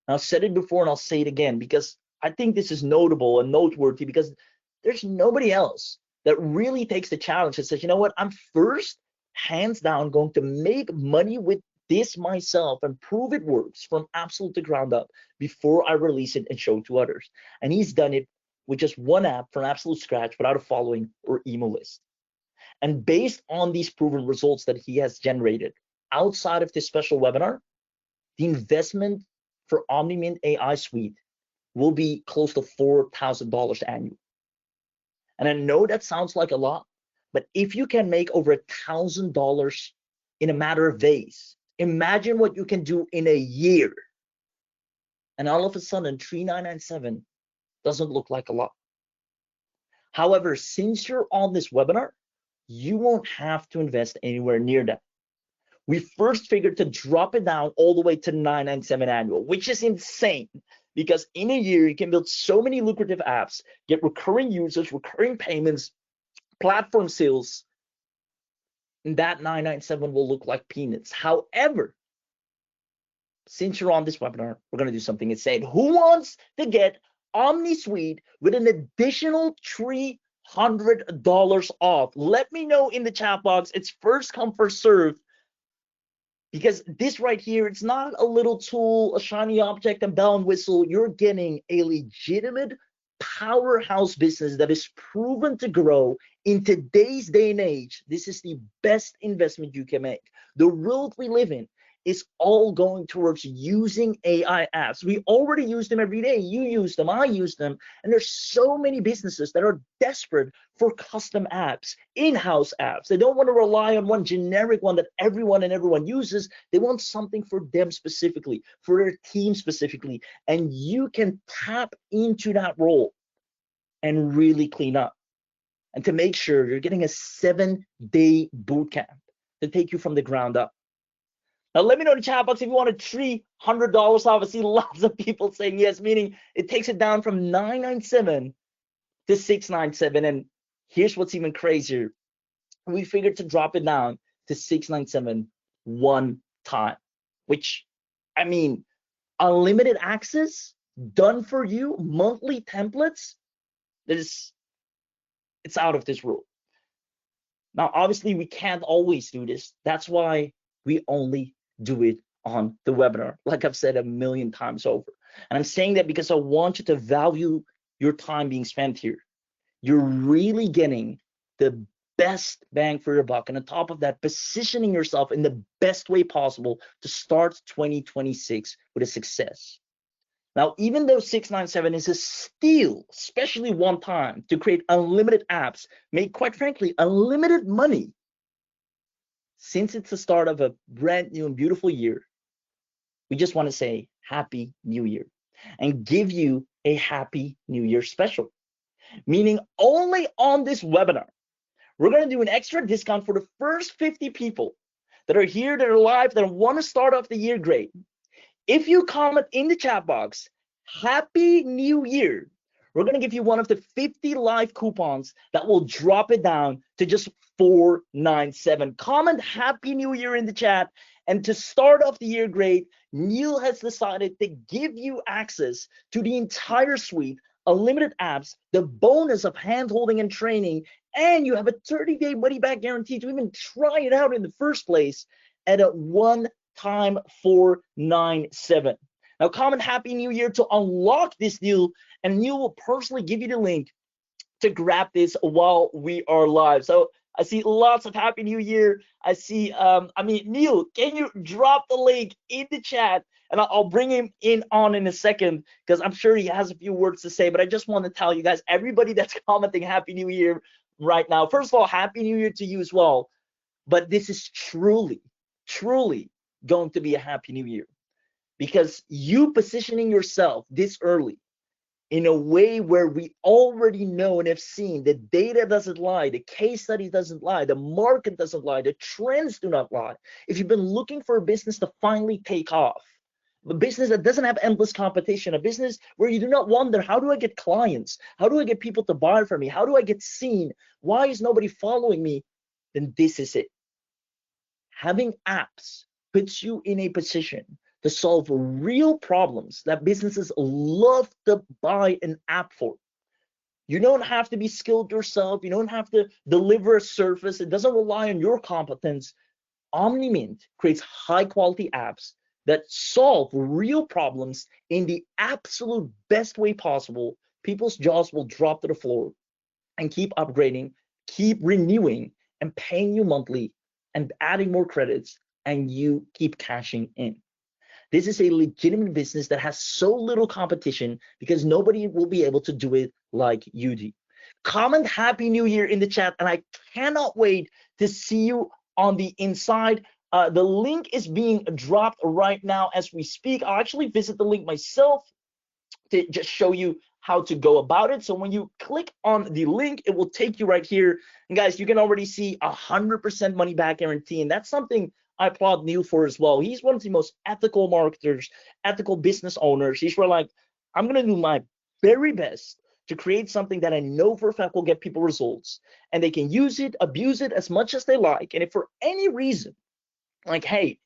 Now, I've said it before and I'll say it again, because I think this is notable and noteworthy, because there's nobody else that really takes the challenge and says, you know what, I'm first, hands down, going to make money with this myself and prove it works from absolute to ground up before I release it and show it to others. And he's done it with just one app from absolute scratch without a following or email list. And based on these proven results that he has generated outside of this special webinar, the investment for OmniMint AI Suite will be close to $4,000 annually. And I know that sounds like a lot, but if you can make over $1,000 in a matter of days, imagine what you can do in a year. And all of a sudden, $3,997 doesn't look like a lot. However, since you're on this webinar, you won't have to invest anywhere near that. We first figured to drop it down all the way to $997 annual, which is insane, because in a year you can build so many lucrative apps, get recurring users, recurring payments, platform sales, and that $997 will look like peanuts. However, since you're on this webinar, we're going to do something insane. Who wants to get Omni Suite with an additional $300 off? Let me know in the chat box. It's first come, first served, because this right here, it's not a little tool, a shiny object, and bell and whistle. You're getting a legitimate powerhouse business that is proven to grow in today's day and age. This is the best investment you can make. The world we live in is all going towards using AI apps. We already use them every day. You use them, I use them. And there's so many businesses that are desperate for custom apps, in-house apps. They don't want to rely on one generic one that everyone uses. They want something for them specifically, for their team specifically. And you can tap into that role and really clean up. And to make sure you're getting a 7-day bootcamp to take you from the ground up. Now, let me know in the chat box if you want $300 off. I see lots of people saying yes, meaning it takes it down from $997 to $697. And here's what's even crazier. We figured to drop it down to $697 one time, which, I mean, unlimited access done for you, monthly templates, it's out of this world. Now, obviously, we can't always do this. That's why we only do it on the webinar, like I've said a million times over. And I'm saying that because I want you to value your time being spent here. You're really getting the best bang for your buck. And on top of that, positioning yourself in the best way possible to start 2026 with a success. Now, even though 697 is a steal, especially one time, to create unlimited apps, make, quite frankly, unlimited money, since it's the start of a brand new and beautiful year, we just want to say Happy New Year and give you a Happy New Year special. Meaning only on this webinar, we're going to do an extra discount for the first 50 people that are here, that are live, that want to start off the year great. If you comment in the chat box, Happy New Year, we're going to give you one of the 50 live coupons that will drop it down to just $497. Comment Happy New Year in the chat. And to start off the year great, Neil has decided to give you access to the entire suite, unlimited apps, the bonus of hand-holding and training, and you have a 30-day money-back guarantee to even try it out in the first place at a one-time $497. Now, comment Happy New Year to unlock this deal, and Neil will personally give you the link to grab this while we are live. So I see lots of Happy New Year. I see, Neil, can you drop the link in the chat? And I'll bring him in a second, because I'm sure he has a few words to say. But I just want to tell you guys, everybody that's commenting Happy New Year right now, first of all, Happy New Year to you as well. But this is truly, truly going to be a Happy New Year, because you positioning yourself this early in a way where we already know and have seen the data doesn't lie, the case study doesn't lie, the market doesn't lie, the trends do not lie. If you've been looking for a business to finally take off, a business that doesn't have endless competition, a business where you do not wonder, how do I get clients? How do I get people to buy from me? How do I get seen? Why is nobody following me? Then this is it. Having apps puts you in a position to solve real problems that businesses love to buy an app for. You don't have to be skilled yourself. You don't have to deliver a service. It doesn't rely on your competence. OmniMint creates high quality apps that solve real problems in the absolute best way possible. People's jaws will drop to the floor and keep upgrading, keep renewing, and paying you monthly and adding more credits, and you keep cashing in. This is a legitimate business that has so little competition because nobody will be able to do it like you do. Comment Happy New Year in the chat, and I cannot wait to see you on the inside. The link is being dropped right now as we speak. I'll actually visit the link myself to just show you how to go about it. So when you click on the link, it will take you right here. And guys, you can already see 100% money back guarantee, and that's something I applaud Neil for as well. He's one of the most ethical marketers, ethical business owners. He's like, I'm going to do my very best to create something that I know for a fact will get people results, and they can use it, abuse it as much as they like. And if for any reason, like, hey,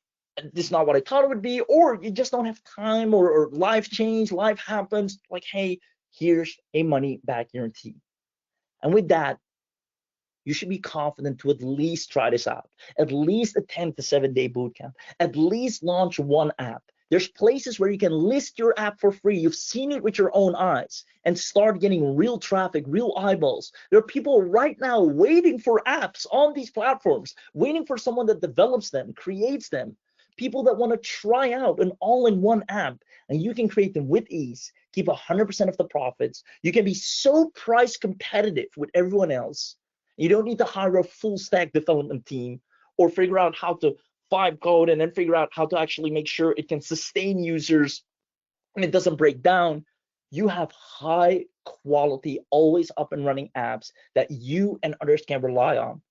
this is not what I thought it would be, or you just don't have time, or life change, life happens, like, hey, here's a money back guarantee. And with that, you should be confident to at least try this out, at least attend the 7-day bootcamp, at least launch one app. There's places where you can list your app for free. You've seen it with your own eyes and start getting real traffic, real eyeballs. There are people right now waiting for apps on these platforms, waiting for someone that develops them, creates them, people that want to try out an all-in-one app, and you can create them with ease, keep 100% of the profits. You can be so price competitive with everyone else. You don't need to hire a full stack development team or figure out how to vibe code and then figure out how to actually make sure it can sustain users and it doesn't break down. You have high quality, always up and running apps that you and others can rely on.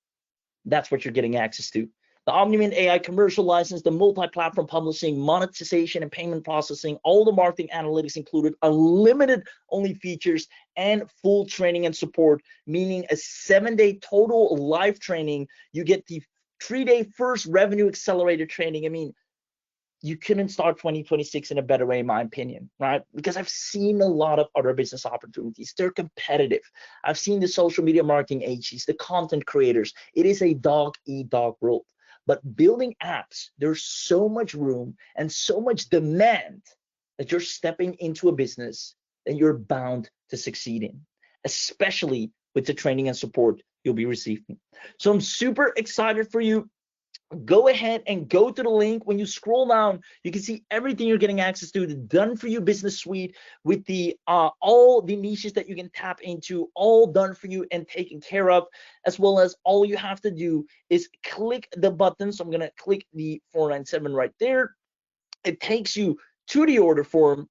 That's what you're getting access to. The OmniMint AI commercial license, the multi-platform publishing, monetization and payment processing, all the marketing analytics included, unlimited only features, and full training and support, meaning a 7-day total live training. You get the 3-day first revenue accelerator training. I mean, you couldn't start 2026 in a better way, in my opinion, right? Because I've seen a lot of other business opportunities. They're competitive. I've seen the social media marketing agencies, the content creators. It is a dog-eat-dog world. But building apps, there's so much room and so much demand that you're stepping into a business that you're bound to succeed in, especially with the training and support you'll be receiving. So I'm super excited for you. Go ahead and go to the link. When you scroll down, you can see everything you're getting access to, the done for you business suite with the all the niches that you can tap into, all done for you and taken care of, as well as all you have to do is click the button. So I'm going to click the 497 right there. It takes you to the order form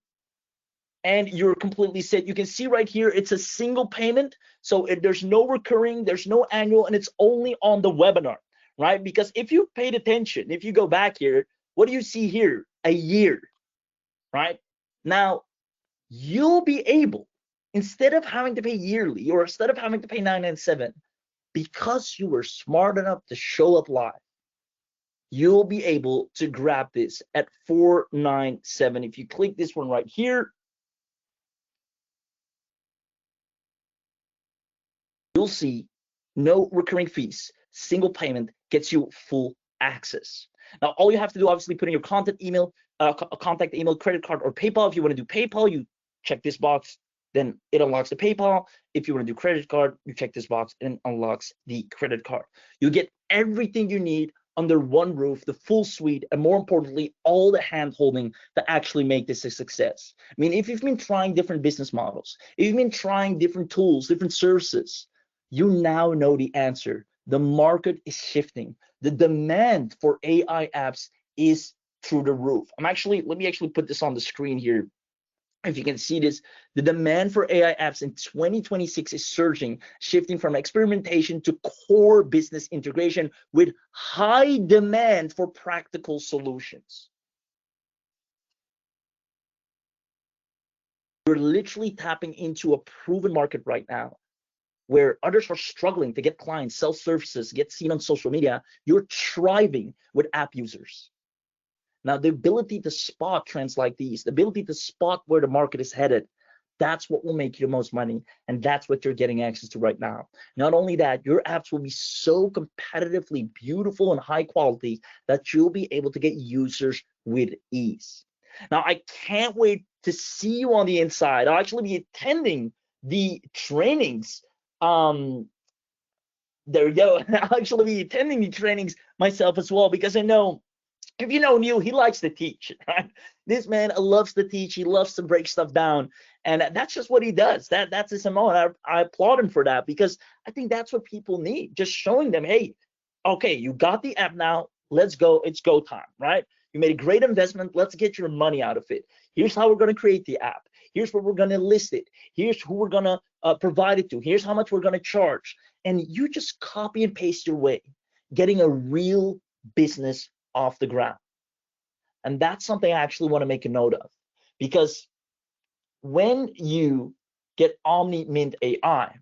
and you're completely set. You can see right here, it's a single payment. So there's no recurring, there's no annual, and it's only on the webinar. Right? Because if you paid attention, if you go back here, what do you see here? A year, right? Now, you'll be able, instead of having to pay yearly or instead of having to pay $997, because you were smart enough to show up live, you'll be able to grab this at $497. If you click this one right here, you'll see no recurring fees, single payment gets you full access. Now, all you have to do, obviously, put in your contact email, credit card, or PayPal. If you want to do PayPal, you check this box, then it unlocks the PayPal. If you want to do credit card, you check this box and it unlocks the credit card. You get everything you need under one roof, the full suite, and more importantly, all the hand-holding to actually make this a success. I mean, if you've been trying different business models, if you've been trying different tools, different services, you now know the answer. The market is shifting. The demand for AI apps is through the roof. Let me actually put this on the screen here. If you can see this, the demand for AI apps in 2026 is surging, shifting from experimentation to core business integration with high demand for practical solutions. You're literally tapping into a proven market right now, where others are struggling to get clients, sell services, get seen on social media. You're thriving with app users. Now, the ability to spot trends like these, the ability to spot where the market is headed, that's what will make you the most money. And that's what you're getting access to right now. Not only that, your apps will be so competitively beautiful and high quality that you'll be able to get users with ease. Now, I can't wait to see you on the inside. I'll actually be attending the trainings. There we go. I'll actually be attending the trainings myself as well, because I know, if you know Neil, he likes to teach, right? This man loves to teach. He loves to break stuff down, and that's just what he does. That's his MO, and I applaud him for that, because I think that's what people need. Just showing them, hey, okay, you got the app now. Let's go. It's go time, right? You made a great investment. Let's get your money out of it. Here's how we're going to create the app. Here's where we're going to list it. Here's who we're going to provide it to. Here's how much we're going to charge. And you just copy and paste your way, getting a real business off the ground. And that's something I actually want to make a note of, because when you get OmniMint AI,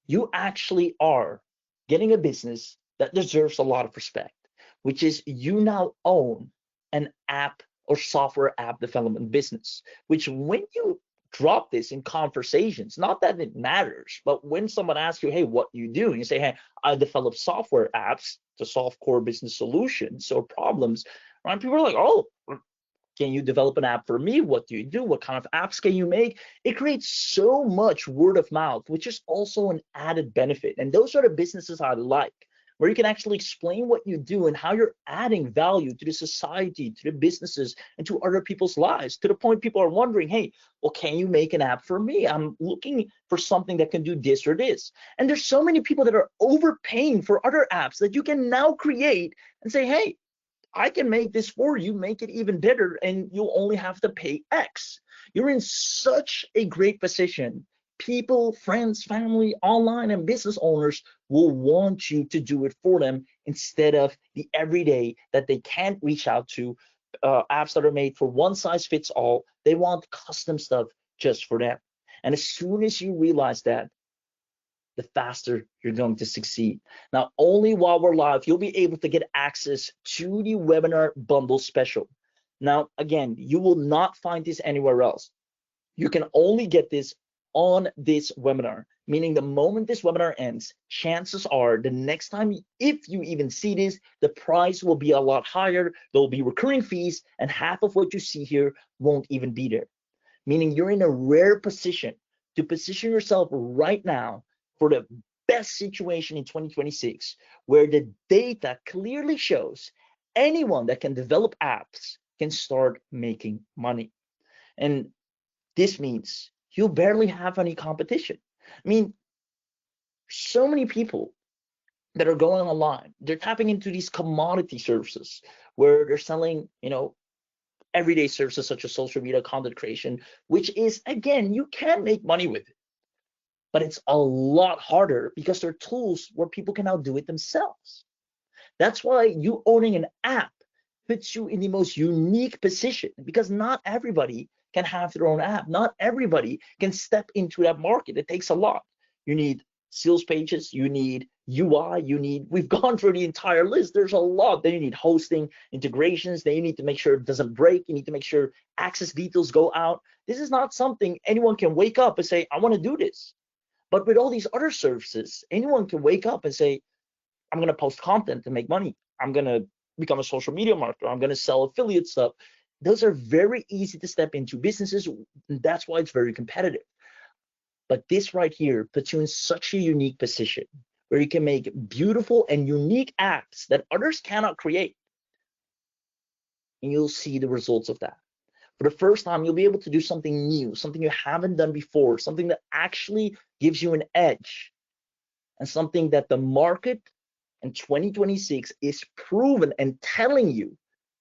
you actually are getting a business that deserves a lot of respect, which is you now own an app or software app development business, which when you drop this in conversations, not that it matters, but when someone asks you, hey, what do you do? And you say, hey, I develop software apps to solve core business solutions or problems, right? People are like, oh, can you develop an app for me? What do you do? What kind of apps can you make? It creates so much word of mouth, which is also an added benefit. And those are the businesses I like, where you can actually explain what you do and how you're adding value to the society, to the businesses, and to other people's lives, to the point people are wondering, hey, well, can you make an app for me? I'm looking for something that can do this or this. And there's so many people that are overpaying for other apps that you can now create and say, hey, I can make this for you, make it even better, and you'll only have to pay X. You're in such a great position. People, friends, family, online, and business owners will want you to do it for them instead of the everyday that they can't reach out to, apps that are made for one size fits all. They want custom stuff just for them. And as soon as you realize that, the faster you're going to succeed. Now, only while we're live, you'll be able to get access to the webinar bundle special. Now, again, you will not find this anywhere else. You can only get this on this webinar, meaning the moment this webinar ends, chances are the next time, if you even see this, the price will be a lot higher. There'll be recurring fees, and half of what you see here won't even be there. Meaning you're in a rare position to position yourself right now for the best situation in 2026, where the data clearly shows anyone that can develop apps can start making money. And this means you'll barely have any competition. I mean, so many people that are going online, they're tapping into these commodity services where they're selling, everyday services such as social media content creation, which is, again, you can make money with it, but it's a lot harder because there are tools where people can now do it themselves. That's why you owning an app puts you in the most unique position, because not everybody can have their own app. Not everybody can step into that market. It takes a lot. You need sales pages, you need UI, we've gone through the entire list. There's a lot. Then you need hosting, integrations, then you need to make sure it doesn't break. You need to make sure access details go out. This is not something anyone can wake up and say, I want to do this. But with all these other services, anyone can wake up and say, I'm going to post content to make money. I'm going to become a social media marketer. I'm going to sell affiliate stuff. Those are very easy to step into businesses. And that's why it's very competitive. But this right here puts you in such a unique position where you can make beautiful and unique apps that others cannot create. And you'll see the results of that. For the first time, you'll be able to do something new, something you haven't done before, something that actually gives you an edge, and something that the market in 2026 is proven and telling you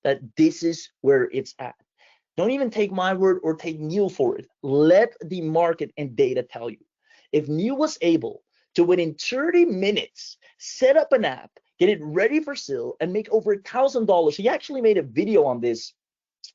that this is where it's at. Don't even take my word or take Neil for it. Let the market and data tell you. If Neil was able to, within 30 minutes, set up an app, get it ready for sale, and make over $1,000, he actually made a video on this,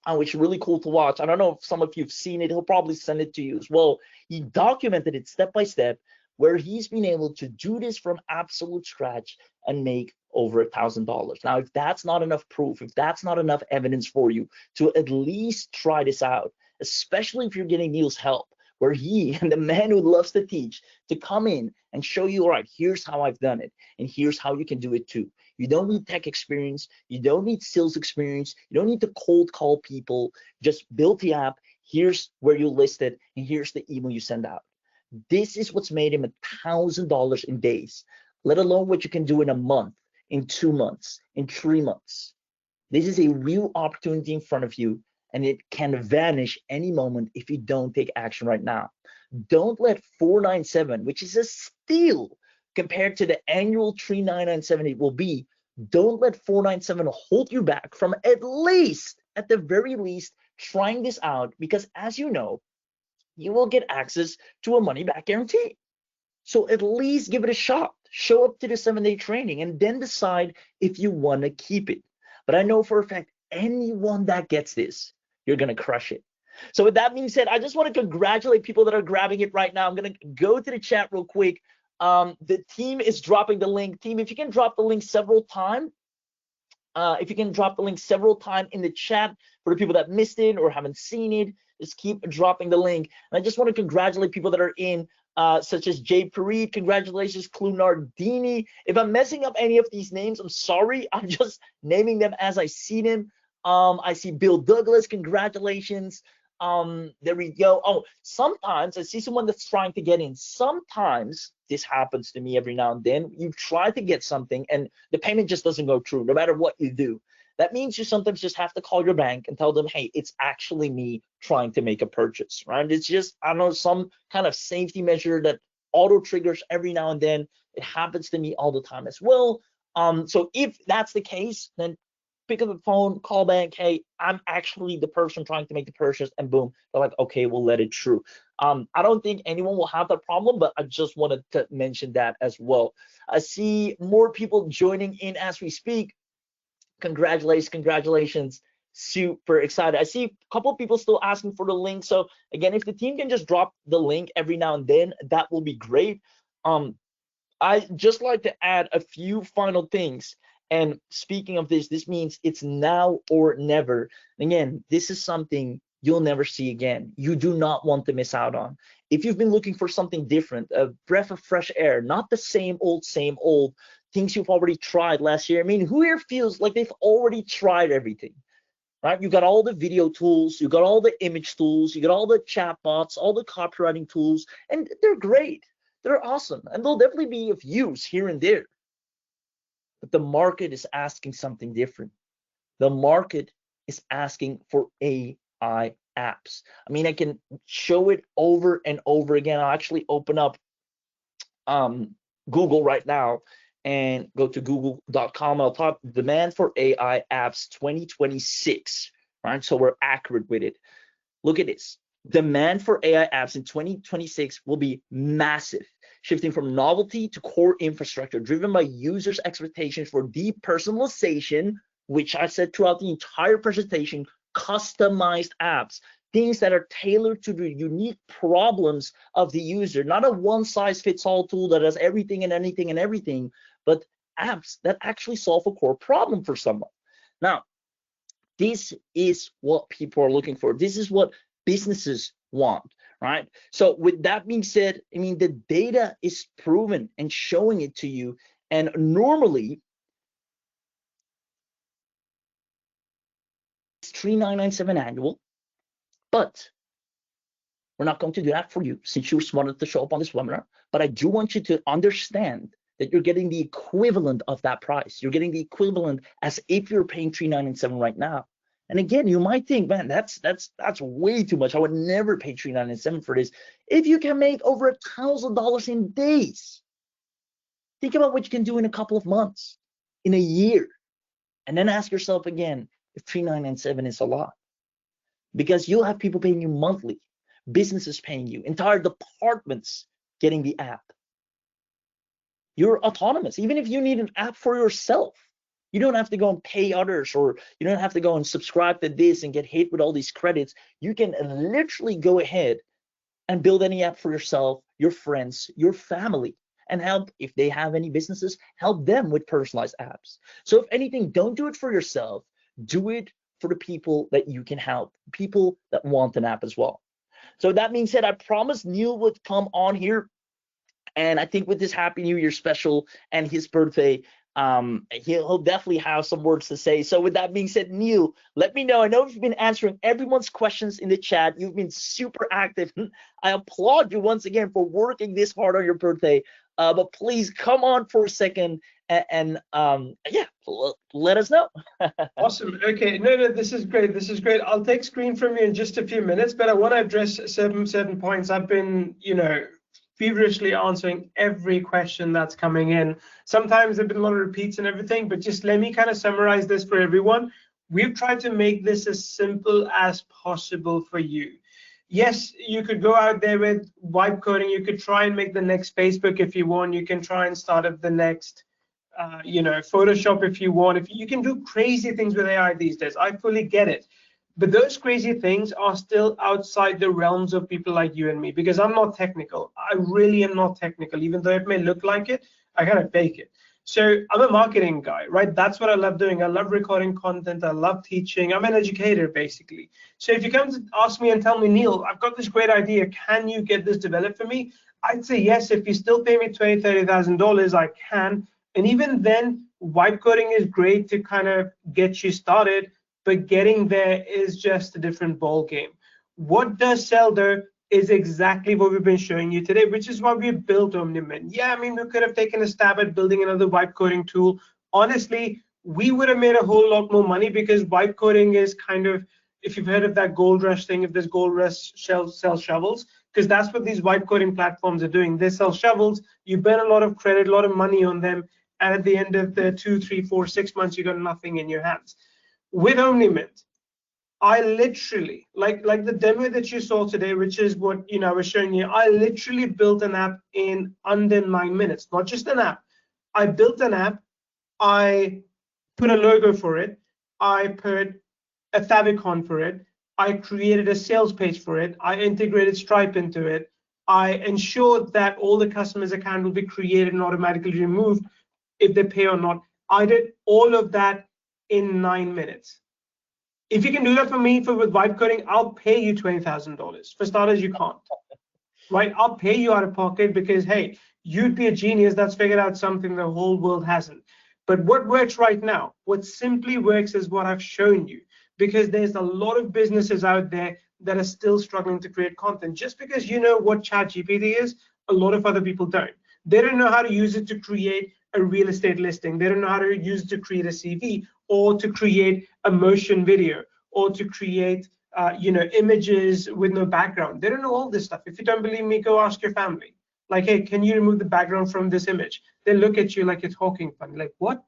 which is really cool to watch. I don't know if some of you've seen it. He'll probably send it to you as well. He documented it step by step, where he's been able to do this from absolute scratch and make over $1,000. Now, if that's not enough proof, if that's not enough evidence for you to at least try this out, especially if you're getting Neil's help, where he and the man who loves to teach, to come in and show you, all right, here's how I've done it, and here's how you can do it too. You don't need tech experience, you don't need sales experience, you don't need to cold call people. Just build the app, here's where you list it, and here's the email you send out. This is what's made him $1,000 in days, let alone what you can do in a month, in 2 months, in 3 months. This is a real opportunity in front of you, and it can vanish any moment if you don't take action right now. Don't let 497, which is a steal compared to the annual 3,997 it will be, don't let 497 hold you back from at the very least, trying this out, because as you know, you will get access to a money back guarantee. So at least give it a shot. Show up to the 7-day training and then decide if you want to keep it. But I know for a fact, anyone that gets this, you're going to crush it. So with that being said, I just want to congratulate people that are grabbing it right now. I'm going to go to the chat real quick. The team is dropping the link. Team, if you can drop the link several times, in the chat for the people that missed it or haven't seen it, just keep dropping the link. And I just want to congratulate people that are in, such as Jay Pareed, congratulations, Clunardini. If I'm messing up any of these names, I'm sorry. I'm just naming them as I see them. I see Bill Douglas, congratulations. There we go. Oh, sometimes I see someone that's trying to get in. Sometimes this happens to me every now and then. You try to get something and the payment just doesn't go through, no matter what you do. That means you sometimes just have to call your bank and tell them, hey, it's actually me trying to make a purchase, right? It's just, I don't know, some kind of safety measure that auto triggers every now and then. It happens to me all the time as well. So if that's the case, then pick up the phone, call bank, hey, I'm actually the person trying to make the purchase, and boom, they're like, okay, we'll let it through. I don't think anyone will have that problem, but I just wanted to mention that as well. I see more people joining in as we speak. Congratulations. Super excited. I see a couple of people still asking for the link. So again, if the team can just drop the link every now and then, that will be great. I just like to add a few final things. And speaking of this, this means it's now or never. Again, this is something you'll never see again. You do not want to miss out on. If you've been looking for something different, a breath of fresh air, not the same old, things you've already tried last year. I mean, who here feels like they've already tried everything, right? You got all the video tools, you got all the image tools, you got all the chatbots, all the copywriting tools, and they're great. They're awesome, and they'll definitely be of use here and there. But the market is asking something different. The market is asking for AI apps. I mean, I can show it over and over again. I'll actually open up Google right now and go to google.com. I'll type demand for AI apps 2026, right? So we're accurate with it. Look at this. Demand for AI apps in 2026 will be massive, shifting from novelty to core infrastructure, driven by users' expectations for deep personalization, which I said throughout the entire presentation, customized apps, things that are tailored to the unique problems of the user, not a one-size-fits-all tool that does everything and anything and everything, but apps that actually solve a core problem for someone. Now, this is what people are looking for. This is what businesses want, right? So with that being said, I mean, the data is proven and showing it to you. And normally, it's $3,997 annual, but we're not going to do that for you since you wanted to show up on this webinar. But I do want you to understand that you're getting the equivalent of that price. You're getting the equivalent as if you're paying $3,997 right now. And again, you might think, man, that's way too much. I would never pay $3,997 for this. If you can make over $1,000 in days, think about what you can do in a couple of months, in a year, and then ask yourself again if $3,997 is a lot, because you'll have people paying you monthly, businesses paying you, entire departments getting the app. You're autonomous. Even if you need an app for yourself, you don't have to go and pay others, or you don't have to go and subscribe to this and get hit with all these credits. You can literally go ahead and build any app for yourself, your friends, your family, and help, if they have any businesses, help them with personalized apps. So if anything, don't do it for yourself. Do it for the people that you can help, people that want an app as well. So that being said, I promised Neil would come on here. And I think with this Happy New Year special and his birthday, he'll definitely have some words to say. So with that being said, Neil, let me know. I know you've been answering everyone's questions in the chat. You've been super active. I applaud you once again for working this hard on your birthday. But please come on for a second and yeah, let us know. Awesome. Okay. No, this is great. This is great. I'll take screen from you in just a few minutes, but I want to address certain points. I've been, feverishly answering every question that's coming in. Sometimes there've been a lot of repeats and everything, but just let me kind of summarize this for everyone. We've tried to make this as simple as possible for you. Yes, you could go out there with vibe coding. You could try and make the next Facebook if you want. You can try and start up the next, Photoshop if you want. If you can do crazy things with AI these days, I fully get it. But those crazy things are still outside the realms of people like you and me, because I'm not technical. I really am not technical. Even though it may look like it, I kind of fake it. So I'm a marketing guy, right? That's what I love doing. I love recording content. I love teaching. I'm an educator, basically. So if you come to ask me and tell me, Neil, I've got this great idea, can you get this developed for me? I'd say yes. If you still pay me $20,000, $30,000, I can. And even then, vibe coding is great to kind of get you started, but getting there is just a different ball game. What does sell though is exactly what we've been showing you today, which is why we built OmniMint. Yeah, I mean, we could have taken a stab at building another vibe coding tool. Honestly, we would have made a whole lot more money, because vibe coding is kind of, if you've heard of that gold rush thing, if there's gold rush, sell shovels, because that's what these vibe coding platforms are doing. They sell shovels, you burn a lot of credit, a lot of money on them, and at the end of the 2, 3, 4, 6 months, you got nothing in your hands. With OmniMint, I literally, like the demo that you saw today, which is what I was showing you, I literally built an app in under 9 minutes. Not just an app. I built an app, I put a logo for it, I put a favicon for it, I created a sales page for it, I integrated Stripe into it, I ensured that all the customers' account will be created and automatically removed if they pay or not. I did all of that in 9 minutes. If you can do that for me with vibe coding, I'll pay you $20,000. For starters, you can't, right? I'll pay you out of pocket, because hey, you'd be a genius that's figured out something the whole world hasn't. But what works right now, what simply works, is what I've shown you, because there's a lot of businesses out there that are still struggling to create content. Just because you know what ChatGPT is, a lot of other people don't. They don't know how to use it to create a real estate listing. They don't know how to use it to create a CV, or to create a motion video, or to create images with no background. They don't know all this stuff. If you don't believe me, go ask your family. Like, hey, can you remove the background from this image? They look at you like you're talking funny. Like, what?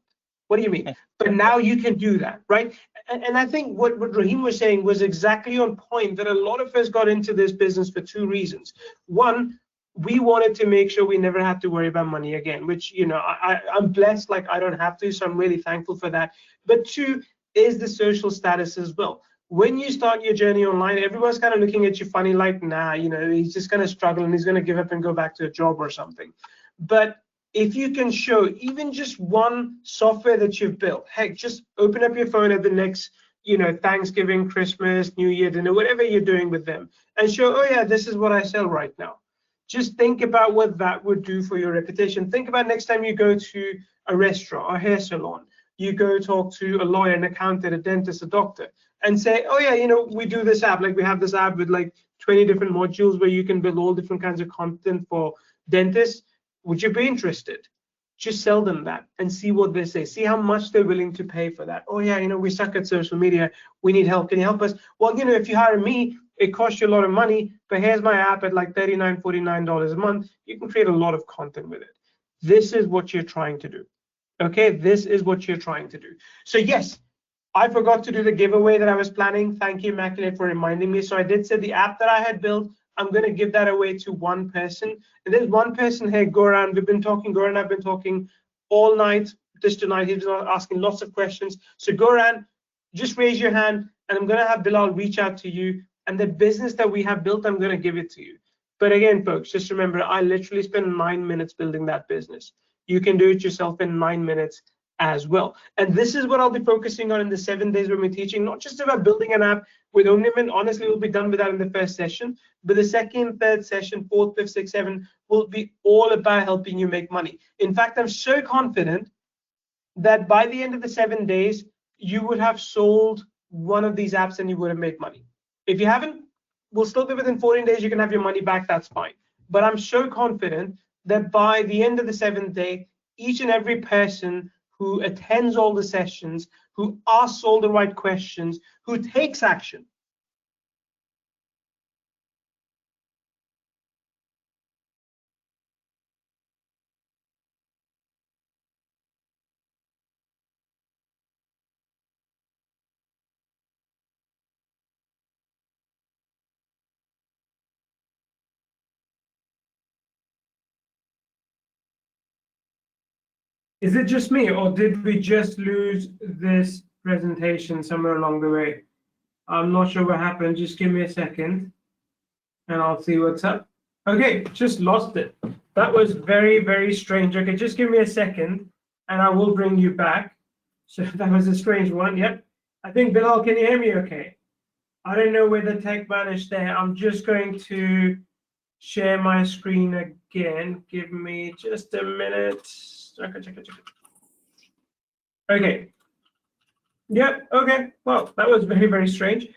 What do you mean? But now you can do that, right? And I think what Raheem was saying was exactly on point, that a lot of us got into this business for 2 reasons. One, we wanted to make sure we never had to worry about money again, which, I'm blessed, like I don't have to, so I'm really thankful for that. But 2 is the social status as well. When you start your journey online, everyone's kind of looking at you funny, like, nah, he's just going to struggle and he's going to give up and go back to a job or something. But if you can show even just one software that you've built, heck, just open up your phone at the next, Thanksgiving, Christmas, New Year dinner, whatever you're doing with them, and show, oh yeah, this is what I sell right now. Just think about what that would do for your reputation. Think about next time you go to a restaurant, a hair salon, you go talk to a lawyer, an accountant, a dentist, a doctor, and say, oh yeah, we do this app, like we have this app with like 20 different modules where you can build all different kinds of content for dentists. Would you be interested? Just sell them that and see what they say. See how much they're willing to pay for that. Oh yeah, we suck at social media. We need help. Can you help us? Well, if you hire me, it costs you a lot of money, but here's my app at like $39, $49 a month. You can create a lot of content with it. This is what you're trying to do. Okay, this is what you're trying to do. So yes, I forgot to do the giveaway that I was planning. Thank you, Immaculate, for reminding me. So I did say the app that I had built, I'm going to give that away to one person. And there's one person here, Goran. Goran and I've been talking all night, just tonight. He's been asking lots of questions. So Goran, just raise your hand, and I'm going to have Bilal reach out to you. And the business that we have built, I'm going to give it to you. But again, folks, just remember, I literally spent 9 minutes building that business. You can do it yourself in 9 minutes as well. And this is what I'll be focusing on in the 7 days when we're teaching, not just about building an app with OmniMint. Honestly, we'll be done with that in the first session, but the second, third session, fourth, fifth, sixth, seven will be all about helping you make money. In fact, I'm so confident that by the end of the 7 days, you would have sold one of these apps and you would have made money. If you haven't, we'll still be within 14 days, you can have your money back, that's fine. But I'm so confident that by the end of the 7th day, each and every person who attends all the sessions, who asks all the right questions, who takes action. Is it just me, or did we just lose this presentation somewhere along the way? I'm not sure what happened. Just give me a second and I'll see what's up. Okay, just lost it. That was very, very strange. Okay, just give me a second and I will bring you back. So that was a strange one. Yep. I think, Bilal, can you hear me okay? I don't know where the tech vanished there. I'm just going to share my screen again. Give me just a minute. Okay. Yep. Okay. Well, that was very, very strange.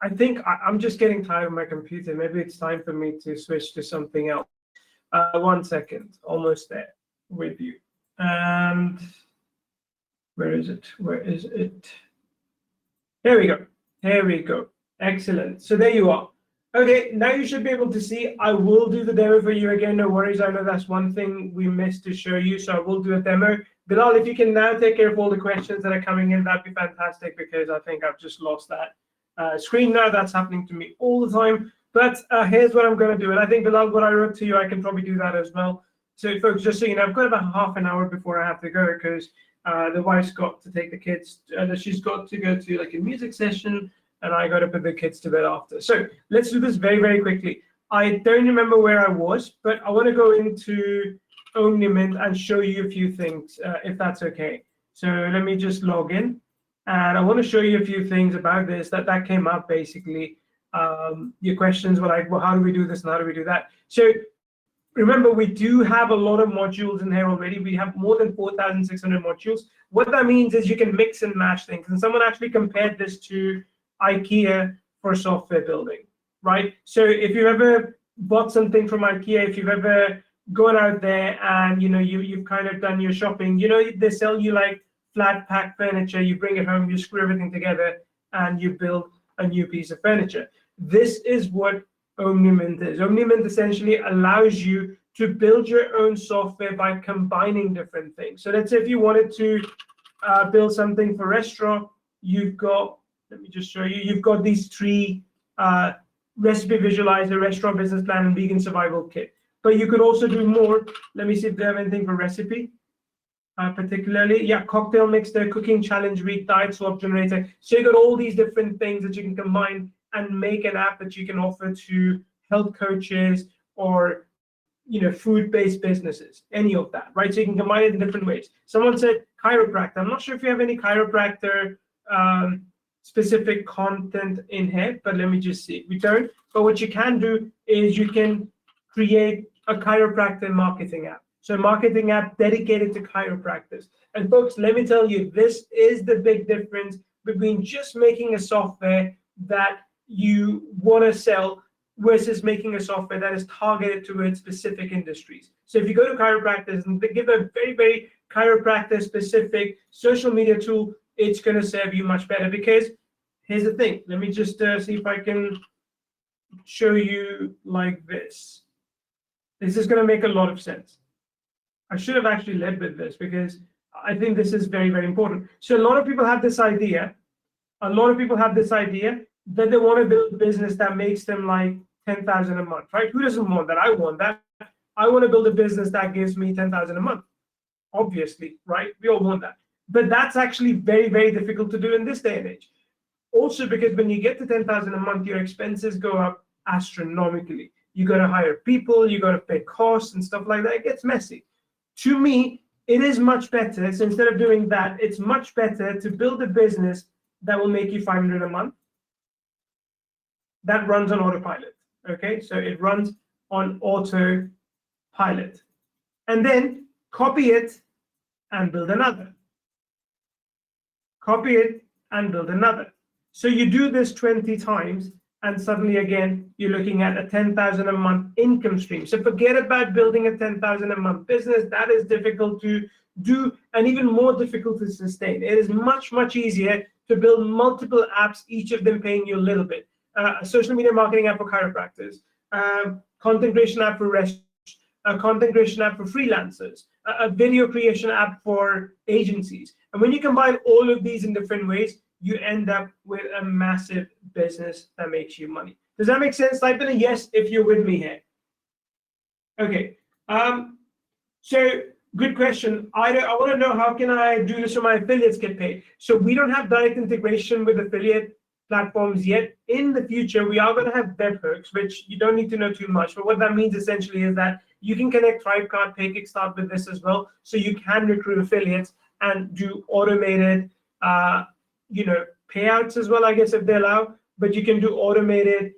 I think I'm just getting tired of my computer. Maybe it's time for me to switch to something else. 1 second, almost there with you. And where is it? Where is it? Here we go. Here we go. Excellent. So there you are. Okay, now you should be able to see. I will do the demo for you again. No worries. I know that's one thing we missed to show you, so I will do a demo. Bilal, if you can now take care of all the questions that are coming in, that'd be fantastic, because I think I've just lost that screen now. That's happening to me all the time. But here's what I'm going to do. And I think, Bilal, what I wrote to you, I can probably do that as well. So, folks, just so you know, I've got about half an hour before I have to go, because the wife's got to take the kids. She's got to go to like a music session, and I got to put the kids to bed after. So let's do this very, very quickly. I don't remember where I was, but I want to go into OmniMint and show you a few things, if that's okay. So let me just log in, and I want to show you a few things about this that came up basically. Your questions were like, well, how do we do this and how do we do that? So remember, we do have a lot of modules in here already. We have more than 4,600 modules. What that means is you can mix and match things. And someone actually compared this to IKEA for software building, right? So if you've ever bought something from IKEA, if you've ever gone out there and you've kind of done your shopping, they sell you like flat pack furniture. You bring it home, you screw everything together, and you build a new piece of furniture. This is what OmniMint is. OmniMint essentially allows you to build your own software by combining different things. So let's say if you wanted to build something for restaurant, you've got, let me just show you, you've got these three: recipe visualizer, restaurant business plan, and vegan survival kit. But you could also do more. Let me see if they have anything for recipe. Particularly, yeah, cocktail mixer, cooking challenge week, diet swap generator. So you got all these different things that you can combine and make an app that you can offer to health coaches or food-based businesses, any of that, right? So you can combine it in different ways. Someone said chiropractor. I'm not sure if you have any chiropractor specific content in here, but let me just see. We don't. But what you can do is you can create a chiropractor marketing app. So a marketing app dedicated to chiropractors. And folks, let me tell you, this is the big difference between just making a software that you want to sell versus making a software that is targeted towards specific industries. So if you go to chiropractors and give a very, very chiropractor specific social media tool, it's going to serve you much better. Because here's the thing. Let me just see if I can show you like this. This is going to make a lot of sense. I should have actually led with this because I think this is very, very important. So a lot of people have this idea. That they want to build a business that makes them like 10,000 a month, right? Who doesn't want that? I want that. I want to build a business that gives me 10,000 a month. Obviously, right? We all want that. But that's actually very, very difficult to do in this day and age. Also, because when you get to 10,000 a month, your expenses go up astronomically. You got to hire people, you got to pay costs and stuff like that. It gets messy. To me, it is much better. So instead of doing that, it's much better to build a business that will make you 500 a month. That runs on autopilot. Okay, so it runs on autopilot. And then copy it and build another. Copy it and build another. So you do this 20 times, and suddenly again, you're looking at a 10,000 a month income stream. So forget about building a 10,000 a month business. That is difficult to do and even more difficult to sustain. It is much, much easier to build multiple apps, each of them paying you a little bit. A social media marketing app for chiropractors, content creation app for restaurants, a content creation app for freelancers, a video creation app for agencies. And when you combine all of these in different ways, you end up with a massive business that makes you money. Does that make sense? Type in a yes if you're with me here. Okay. So good question. I want to know, how can I do this so my affiliates get paid? So we don't have direct integration with affiliate platforms yet. In the future, we are going to have webhooks, which you don't need to know too much. But what that means essentially is that you can connect Thrivecart, Pay Kickstart with this as well. So you can recruit affiliates and do automated payouts as well, I guess, if they allow. But you can do automated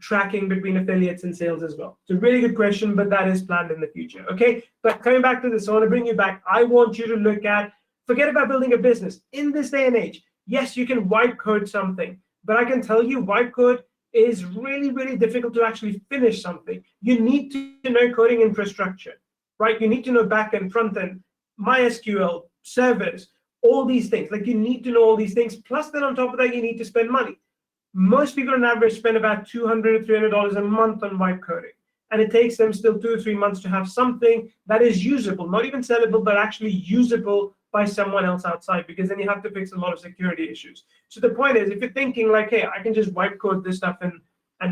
tracking between affiliates and sales as well. It's a really good question, but that is planned in the future. Okay, but coming back to this, I want to bring you back. I want you to look at, forget about building a business. In this day and age, yes, you can white code something, but I can tell you wipe code is really, really difficult to actually finish something. You need to know coding infrastructure, right? You need to know backend, frontend, MySQL, servers, all these things. Like you need to know all these things. Plus, then on top of that, you need to spend money. Most people on average spend about $200 to $300 a month on wipe coding. And it takes them still 2 or 3 months to have something that is usable, not even sellable, but actually usable by someone else outside, because then you have to fix a lot of security issues. So the point is, if you're thinking like, hey, I can just wipe code this stuff and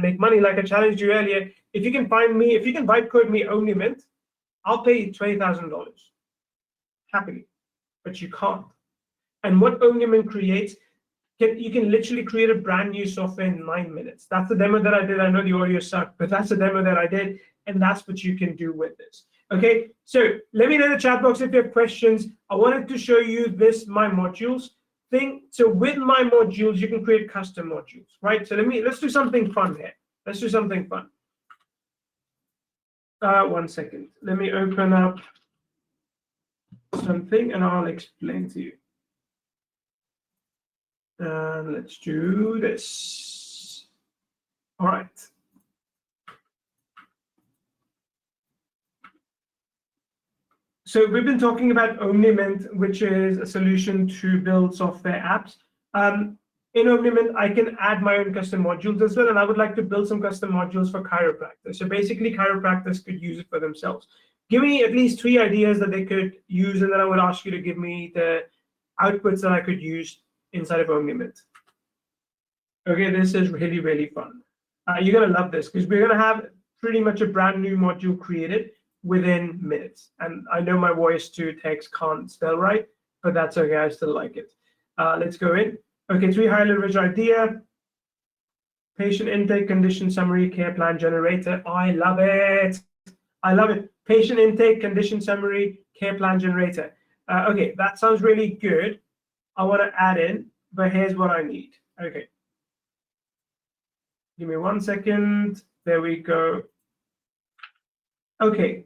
make money, like I challenged you earlier, if you can wipe code me OmniMint, I'll pay you $20,000 happily, but you can't. And what OmniMint creates, you can literally create a brand new software in 9 minutes. That's the demo that I did. I know the audio sucked, but that's the demo that I did, and that's what you can do with this. Okay, so let me know in the chat box if you have questions. I wanted to show you this my modules thing. So with my modules, you can create custom modules, right? So let's do something fun here. Let's do something fun. 1 second. Let me open up something and I'll explain to you. Let's do this. All right. So we've been talking about OmniMint, which is a solution to build software apps. In OmniMint, I can add my own custom modules as well, and I would like to build some custom modules for chiropractors. So basically, chiropractors could use it for themselves. Give me at least 3 ideas that they could use, and then I would ask you to give me the outputs that I could use inside of OmniMint. Okay, this is really, really fun. You're going to love this because we're going to have pretty much a brand new module created within minutes. And I know my voice to text can't spell right, but that's okay. I still like it. Let's go in. Okay, 3 high leverage idea. Patient intake, condition summary, care plan generator. I love it. I love it. Patient intake, condition summary, care plan generator. Okay, that sounds really good. I want to add in, but here's what I need. Okay. Give me 1 second. There we go. Okay.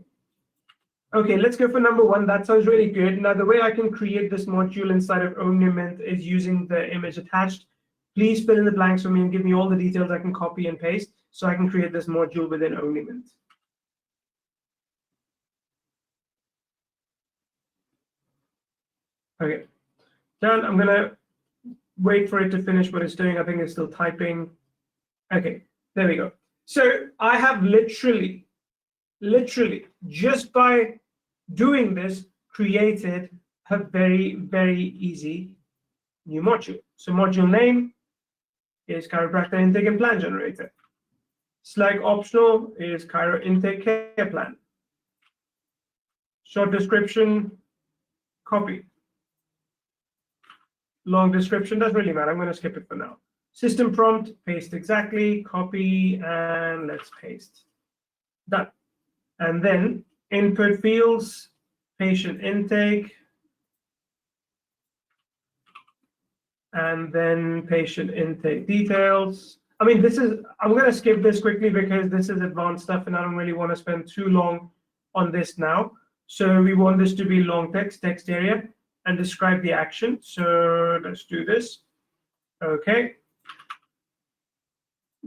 Okay, let's go for number 1. That sounds really good. Now, the way I can create this module inside of OmniMint is using the image attached. Please fill in the blanks for me and give me all the details I can copy and paste so I can create this module within OmniMint. Okay, done. I'm going to wait for it to finish what it's doing. I think it's still typing. Okay, there we go. So I have literally, just by doing this, created a very, very easy new module. So module name is chiropractor intake and plan generator. Select optional is chiro intake care plan. Short description, copy. Long description doesn't really matter. I'm going to skip it for now. System prompt, paste exactly, copy, and let's paste. Done. And then input fields, patient intake, and then patient intake details. I mean, I'm going to skip this quickly because this is advanced stuff and I don't really want to spend too long on this now. So we want this to be long text area, and describe the action. So let's do this. Okay.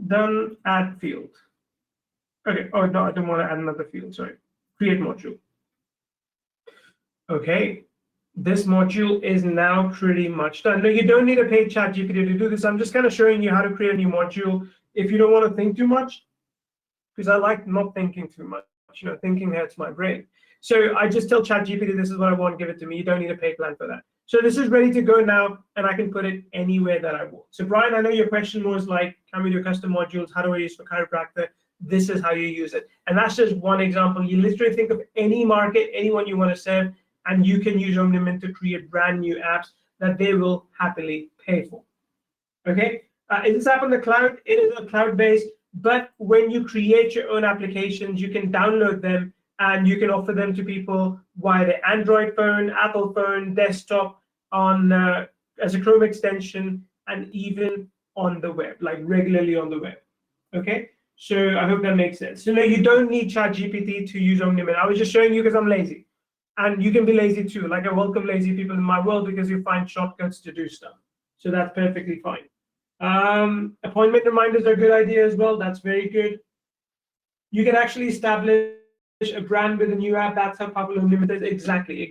Done. Add field. Okay. Oh, no, I don't want to add another field. Sorry. Create module. Okay. This module is now pretty much done. Now, you don't need a paid ChatGPT to do this. I'm just kind of showing you how to create a new module if you don't want to think too much, because I like not thinking too much. You know, thinking hurts my brain. So I just tell ChatGPT, this is what I want, give it to me. You don't need a paid plan for that. So this is ready to go now, and I can put it anywhere that I want. So Brian, I know your question was like, can we do custom modules? How do I use for chiropractor? This is how you use it. And that's just one example. You literally think of any market, anyone you want to serve, and you can use OmniMint to create brand new apps that they will happily pay for. Okay? Is this app on the cloud? It is a cloud-based, but when you create your own applications, you can download them and you can offer them to people via the Android phone, Apple phone, desktop, on as a Chrome extension, and even on the web, like regularly on the web. Okay? So I hope that makes sense. So no, you don't need ChatGPT to use OmniMint. I was just showing you because I'm lazy. And you can be lazy too. Like, I welcome lazy people in my world because you find shortcuts to do stuff. So that's perfectly fine. Appointment reminders are a good idea as well. That's very good. You can actually establish a brand with a new app. That's how powerful OmniMint is. Exactly.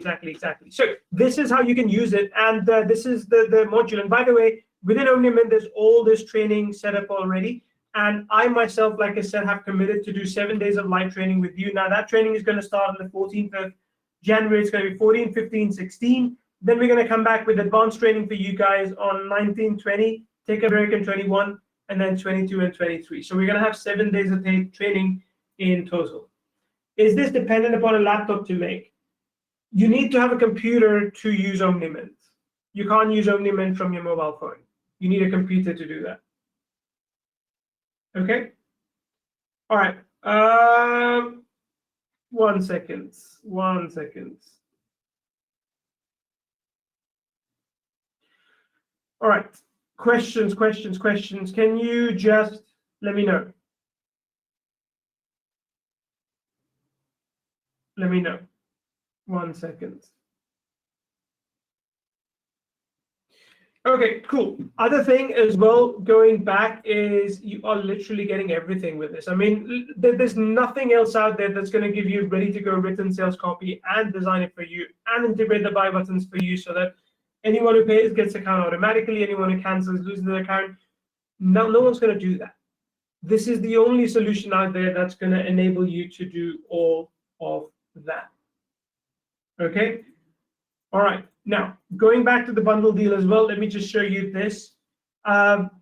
So this is how you can use it, and this is the module. And by the way, within OmniMint, there's all this training set up already. And I myself, like I said, have committed to do 7 days of live training with you. Now that training is going to start on the 14th of January. It's going to be 14, 15, 16. Then we're going to come back with advanced training for you guys on 19, 20, take a break in 21, and then 22 and 23. So we're going to have 7 days of training in total. Is this dependent upon a laptop to make? You need to have a computer to use OmniMint. You can't use OmniMint from your mobile phone. You need a computer to do that. Okay. All right. 1 second. 1 second. All right. Questions. Can you just let me know? Let me know. 1 second. Okay, cool. Other thing as well, going back, is you are literally getting everything with this. I mean, there's nothing else out there that's going to give you ready-to-go written sales copy and design it for you and integrate the buy buttons for you so that anyone who pays gets the account automatically, anyone who cancels loses their account. No one's going to do that. This is the only solution out there that's going to enable you to do all of that. Okay? All right. Now, going back to the bundle deal as well, let me just show you this.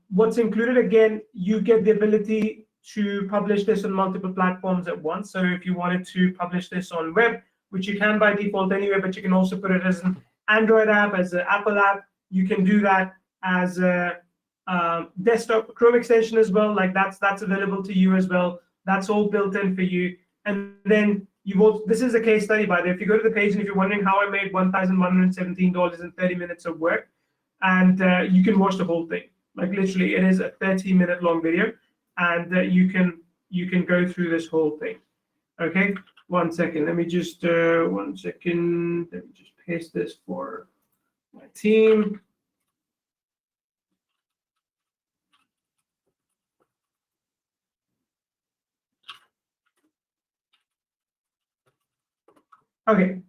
What's included, again, you get the ability to publish this on multiple platforms at once. So if you wanted to publish this on web, which you can by default anyway, but you can also put it as an Android app, as an Apple app. You can do that as a desktop Chrome extension as well. Like that's available to you as well. That's all built in for you. And then this is a case study, by the way. If you go to the page and if you're wondering how I made $1,117 in 30 minutes of work, and you can watch the whole thing. Like literally, it is a 30-minute long video, and you can go through this whole thing. Okay, 1 second. Let me just 1 second. Let me just paste this for my team. Okay,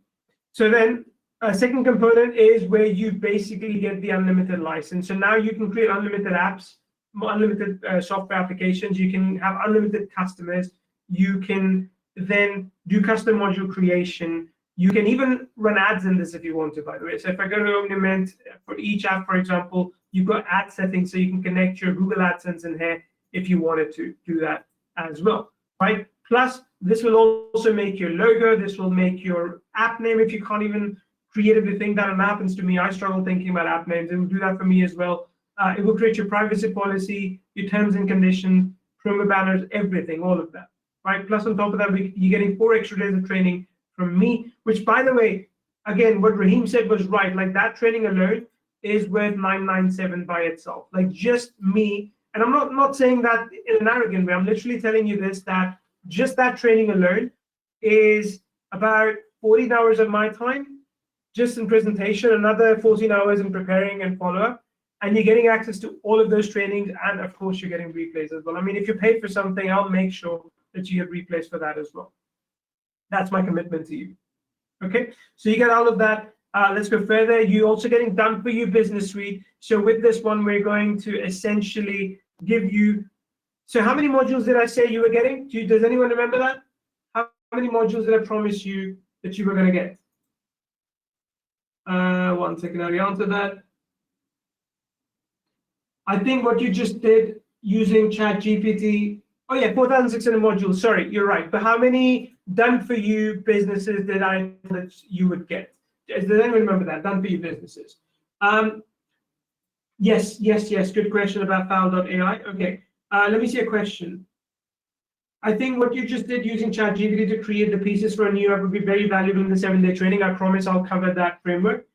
so then a second component is where you basically get the unlimited license. So now you can create unlimited apps, unlimited software applications. You can have unlimited customers. You can then do custom module creation. You can even run ads in this if you want to, by the way. So if I go to OmniMint, for each app, for example, you've got ad settings, so you can connect your Google AdSense in here if you wanted to do that as well, right? Plus, this will also make your logo. This will make your app name if you can't even creatively think that. And that happens to me. I struggle thinking about app names. It will do that for me as well. It will create your privacy policy, your terms and conditions, promo banners, everything, all of that, right? Plus, on top of that, you're getting 4 extra days of training from me, which, by the way, again, what Raheem said was right. Like that training alone is worth $997 by itself. Like just me, and I'm not saying that in an arrogant way. I'm literally telling you this, that just that training alone is about 14 hours of my time just in presentation, another 14 hours in preparing and follow-up, and you're getting access to all of those trainings, and of course you're getting replays as well. I mean, if you pay for something, I'll make sure that you get replays for that as well. That's my commitment to you. Okay, so you get all of that. Let's go further. You're also getting Done For You Business Suite. So with this one, we're going to essentially give you, so how many modules did I say you were getting? Does anyone remember that? How many modules did I promise you that you were going to get? 1 second, I already answered that. I think what you just did using ChatGPT, oh yeah, 4,600 modules. Sorry, you're right. But how many Done For You businesses did I that you would get? Does anyone remember that? Done For You businesses. Yes. Good question about Fowl.ai. Okay, let me see a question. I think what you just did using ChatGPT to create the pieces for a new app would be very valuable in the 7-day training. I promise I'll cover that framework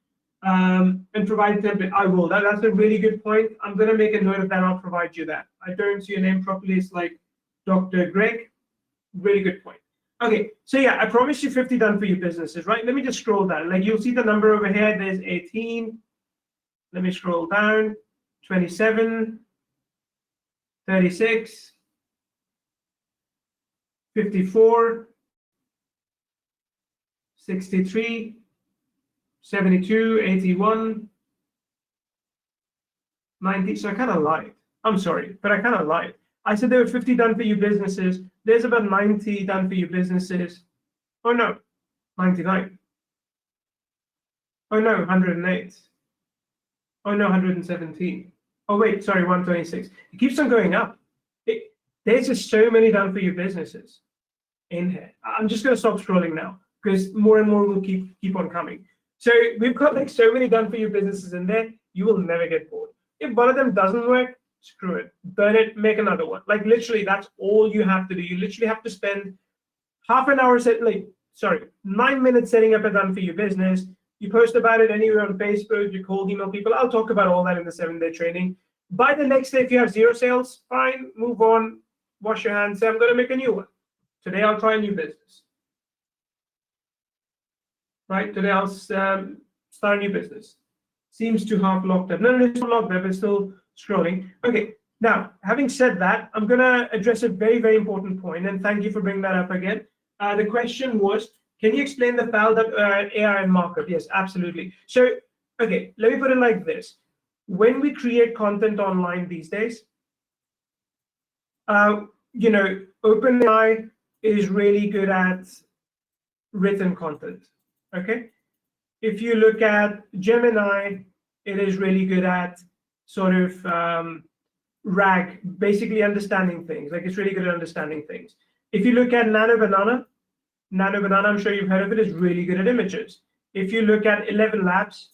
and provide a template. I will. That's a really good point. I'm going to make a note of that. I'll provide you that. I don't see your name properly. It's like Dr. Greg. Really good point. Okay, so yeah, I promised you 50 Done For You businesses, right? Let me just scroll down. Like you'll see the number over here. There's 18. Let me scroll down. 27. 36, 54, 63, 72, 81, 90. So I kind of lied. I'm sorry, but I kind of lied. I said there were 50 done for you businesses. There's about 90 done for you businesses. Oh no, 99. Oh no, 108. Oh no, 117. Oh wait, sorry, 126. It keeps on going up. There's just so many done for you businesses in here. I'm just going to stop scrolling now because more and more will keep on coming. So we've got like so many done for you businesses in there. You will never get bored. If one of them doesn't work, screw it, burn it, make another one. Like literally, that's all you have to do. You literally have to spend half an hour 9 minutes setting up a done for you business. You post about it anywhere on Facebook, you cold email people. I'll talk about all that in the 7-day training. By the next day, if you have 0 sales, fine, move on, wash your hands, say, I'm going to make a new one. Today, I'll try a new business. Right? Today, I'll start a new business. Seems to have locked up. No, it's not locked up. It's still scrolling. Okay. Now, having said that, I'm going to address a very, very important point, and thank you for bringing that up again. The question was, can you explain the FAL AI and markup? Yes, absolutely. So, okay, let me put it like this. When we create content online these days, OpenAI is really good at written content, okay? If you look at Gemini, it is really good at sort of RAG, basically understanding things. Like it's really good at understanding things. If you look at Nano Banana, I'm sure you've heard of it, is really good at images. If you look at 11 Labs,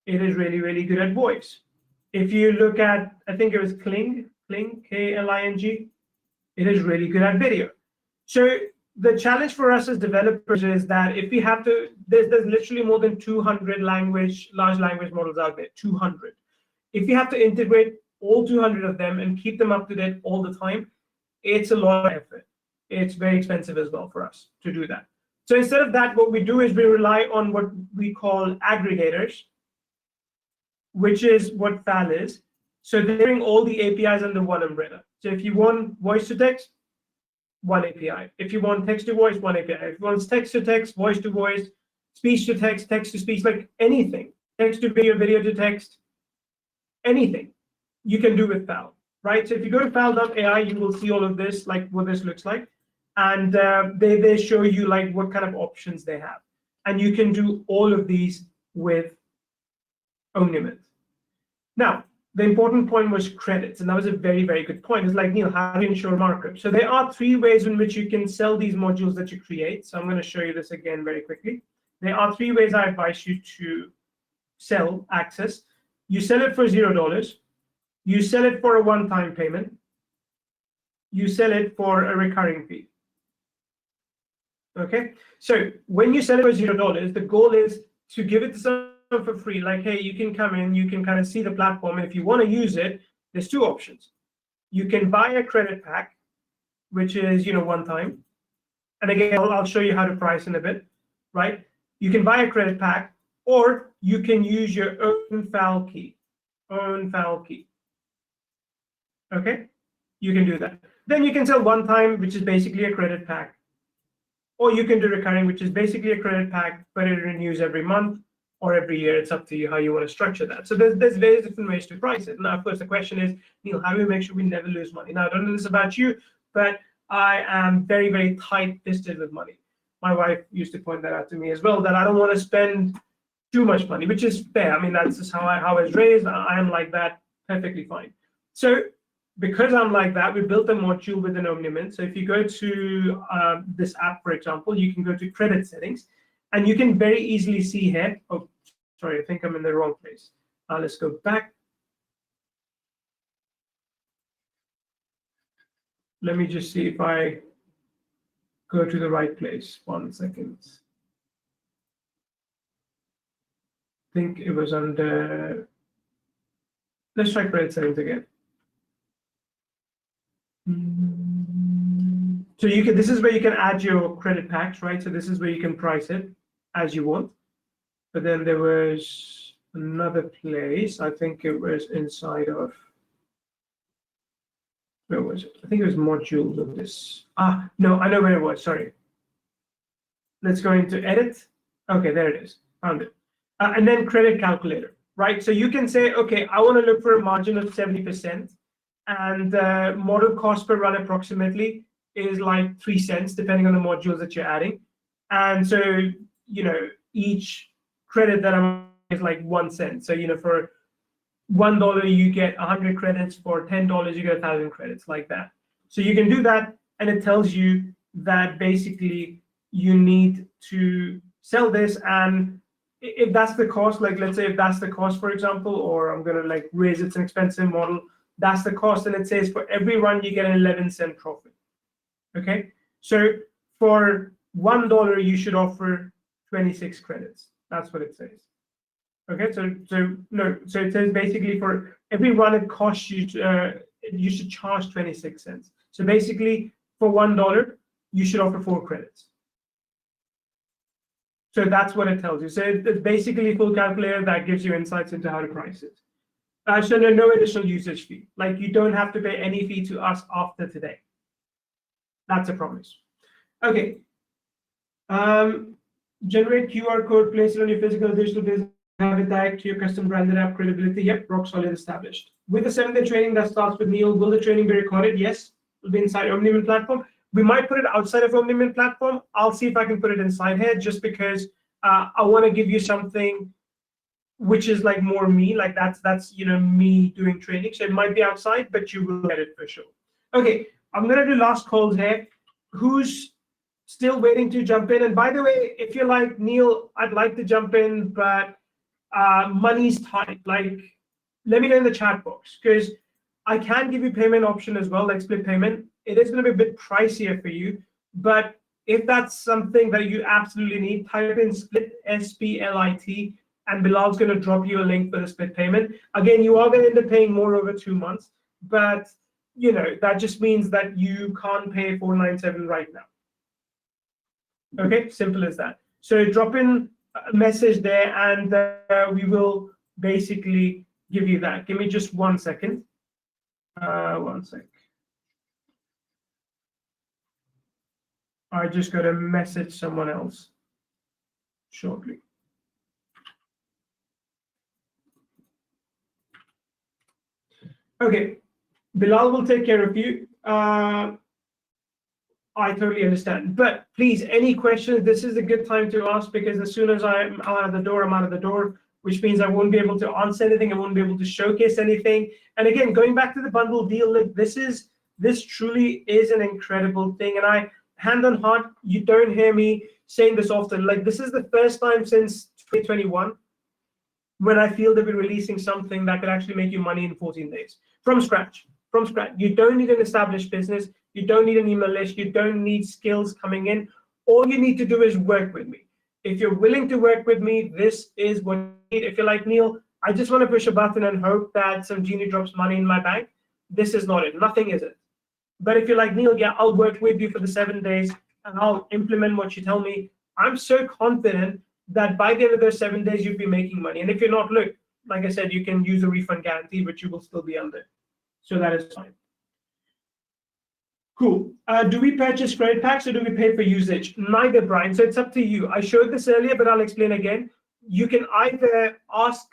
it is really, really good at voice. If you look at, I think it was Kling, K-L-I-N-G, it is really good at video. So the challenge for us as developers is that if we have to, there's literally more than 200 large language models out there, 200. If you have to integrate all 200 of them and keep them up to date all the time, it's a lot of effort. It's very expensive as well for us to do that. So instead of that, what we do is we rely on what we call aggregators, which is what FAL is. So they bring all the APIs under one umbrella. So if you want voice to text, one API. If you want text to voice, one API. If you want text to text, voice to voice, speech to text to speech, like anything, text to video, video to text, anything you can do with FAL, right? So if you go to fal.ai, you will see all of this, like what this looks like. And they show you like what kind of options they have. And you can do all of these with OmniMint. Now, the important point was credits, and that was a very, very good point. It's like, Neil, how do you ensure markup? So there are 3 ways in which you can sell these modules that you create. So I'm going to show you this again very quickly. There are 3 ways I advise you to sell access. You sell it for $0. You sell it for a one-time payment. You sell it for a recurring fee. Okay, so when you sell it for $0, the goal is to give it to someone for free. Like, hey, you can come in, you can kind of see the platform. And if you want to use it, there's 2 options. You can buy a credit pack, which is one time. And again, I'll show you how to price in a bit, right? You can buy a credit pack, or you can use your own FAL key. Okay, you can do that. Then you can sell one time, which is basically a credit pack. Or you can do recurring, which is basically a credit pack, but it renews every month or every year. It's up to you how you want to structure that. So there's various different ways to price it. Now, of course, the question is, Neil, how do we make sure we never lose money? Now, I don't know this about you, but I am very, very tight-fisted with money. My wife used to point that out to me as well, that I don't want to spend too much money, which is fair. I mean, that's just how I was raised. I am like that, perfectly fine. So because I'm like that, we built a module within OmniMint. So if you go to this app, for example, you can go to credit settings, and you can very easily see here. Oh, sorry, I think I'm in the wrong place. Let's go back. Let me just see if I go to the right place. 1 second. I think it was under. Let's try credit settings again. So you can. This is where you can add your credit packs, right? So this is where you can price it as you want. But then there was another place. I think it was inside of. Where was it? I think it was modules of this. No, I know where it was. Sorry. Let's go into edit. Okay, there it is. Found it. And then credit calculator, right? So you can say, okay, I want to look for a margin of 70%, and model cost per run approximately is like 3 cents, depending on the modules that you're adding. And so, each credit that I'm is like 1 cent. So, for $1 you get 100 credits, for $10 you get 1,000 credits, like that. So you can do that, and it tells you that basically you need to sell this, and if that's the cost, like let's say if that's the cost, for example, or I'm gonna like raise it's an expensive model, that's the cost, and it says for every run you get an 11-cent profit. Okay, so for $1 you should offer 26 credits. That's what it says. Okay, so it says basically for every run it costs you, you should charge 26 cents. So basically for $1 you should offer 4 credits. So that's what it tells you. So it's basically full calculator that gives you insights into how to price it. So no additional usage fee. Like you don't have to pay any fee to us after today. That's a promise. Okay. Generate QR code, place it on your physical digital business, have it direct to your custom branded app, credibility. Yep, rock solid, established. With the 7-day training that starts with Neil, will the training be recorded? Yes, it'll be inside OmniMint platform. We might put it outside of OmniMint platform. I'll see if I can put it inside here, just because I want to give you something which is like more me, like that's me doing training. So it might be outside, but you will get it for sure. Okay, I'm gonna do last calls here. Who's still waiting to jump in? And by the way, if you're like, Neil, I'd like to jump in, but money's tight, like let me know in the chat box, because I can give you payment option as well, like split payment. It is going to be a bit pricier for you, but if that's something that you absolutely need, type in split, SPLIT, and Bilal's going to drop you a link for the split payment. Again, you are going to end up paying more over 2 months, but that just means that you can't pay $497 right now. Okay, simple as that. So drop in a message there, and we will basically give you that. Give me just 1 second. 1 sec. I just got to message someone else shortly. Okay, Bilal will take care of you. I totally understand. But please, any questions, this is a good time to ask, because as soon as I'm out of the door, I'm out of the door, which means I won't be able to answer anything. I won't be able to showcase anything. And again, going back to the bundle deal, look, this truly is an incredible thing. And I, hand on heart, you don't hear me saying this often. Like, this is the first time since 2021 when I feel that we're releasing something that could actually make you money in 14 days from scratch. From scratch. You don't need an established business. You don't need an email list. You don't need skills coming in. All you need to do is work with me. If you're willing to work with me, this is what you need. If you're like, Neil, I just want to push a button and hope that some genie drops money in my bank, this is not it. Nothing is it. But if you're like, Neil, yeah, I'll work with you for the 7 days and I'll implement what you tell me, I'm so confident that by the end of those 7 days, you'll be making money. And if you're not, look, like I said, you can use a refund guarantee, but you will still be under. So that is fine. Cool. Do we purchase credit packs or do we pay for usage? Neither, Brian. So it's up to you. I showed this earlier, but I'll explain again. You can either ask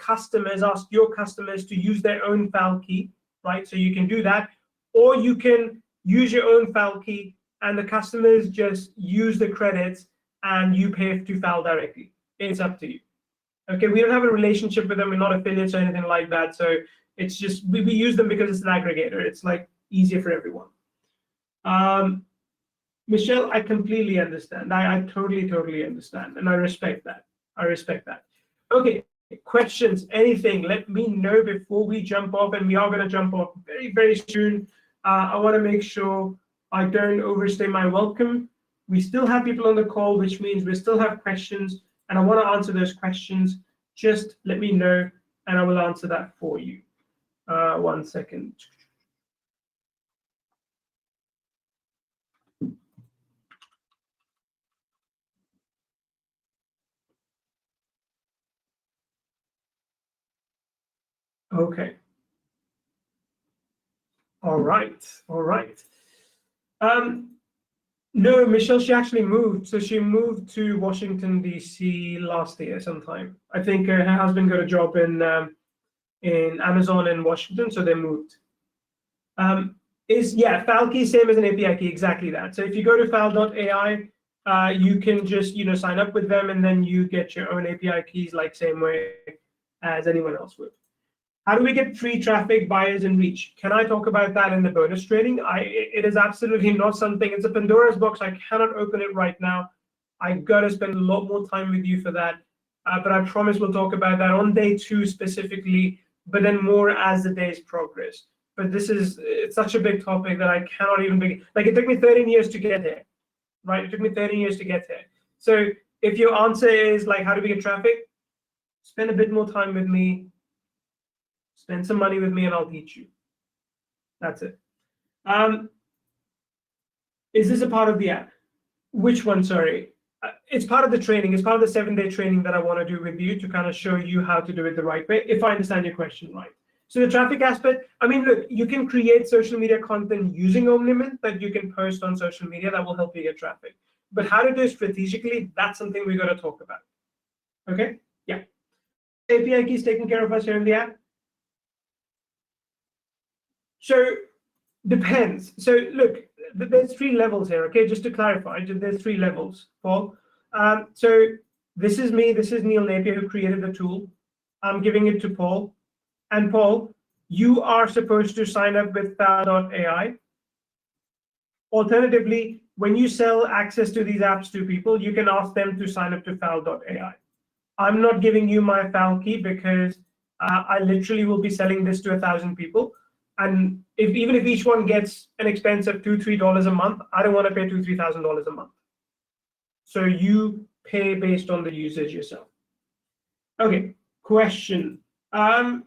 your customers to use their own file key, right? So you can do that, or you can use your own file key and the customers just use the credits and you pay to file directly. It's up to you. Okay, we don't have a relationship with them. We're not affiliates or anything like that. So it's just, we use them because it's an aggregator. It's like easier for everyone. Michelle, I completely understand. I totally understand. And I respect that. Okay, questions, anything, let me know before we jump off. And we are going to jump off very, very soon. I want to make sure I don't overstay my welcome. We still have people on the call, which means we still have questions. And I want to answer those questions. Just let me know, and I will answer that for you. 1 second. Okay. All right. No, Michelle, she actually moved. So she moved to Washington, D.C. last year sometime. I think her husband got a job in Amazon in Washington, so they moved. Fal key same as an API key, exactly that. So if you go to fal.ai, you can just sign up with them, and then you get your own API keys like same way as anyone else would. How do we get free traffic, buyers, and reach? Can I talk about that in the bonus trading? It is absolutely not something. It's a Pandora's box. I cannot open it right now. I got to spend a lot more time with you for that. But I promise we'll talk about that on day 2 specifically, but then more as the days progress. But it's such a big topic that I cannot even begin. Like, it took me 13 years to get here, right? It took me 13 years to get here. So if your answer is like, how do we get traffic? Spend a bit more time with me. Spend some money with me, and I'll teach you. That's it. Is this a part of the app? Which one? Sorry. It's part of the training. It's part of the 7-day training that I want to do with you to kind of show you how to do it the right way, if I understand your question right. So the traffic aspect, I mean, look, you can create social media content using OmniMint that you can post on social media that will help you get traffic. But how to do it strategically, that's something we're going to talk about. Okay? Yeah. API keys taken care of us here in the app. So depends. So look, there's 3 levels here, okay? Just to clarify, there's 3 levels, Paul. So this is me, this is Neil Napier, who created the tool. I'm giving it to Paul. And Paul, you are supposed to sign up with fal.ai. Alternatively, when you sell access to these apps to people, you can ask them to sign up to fal.ai. I'm not giving you my fal key because I literally will be selling this to 1,000 people. And even if each one gets an expense of $2-3 a month, I don't want to pay $2,000-3,000 a month. So you pay based on the usage yourself. Okay, question. Okay,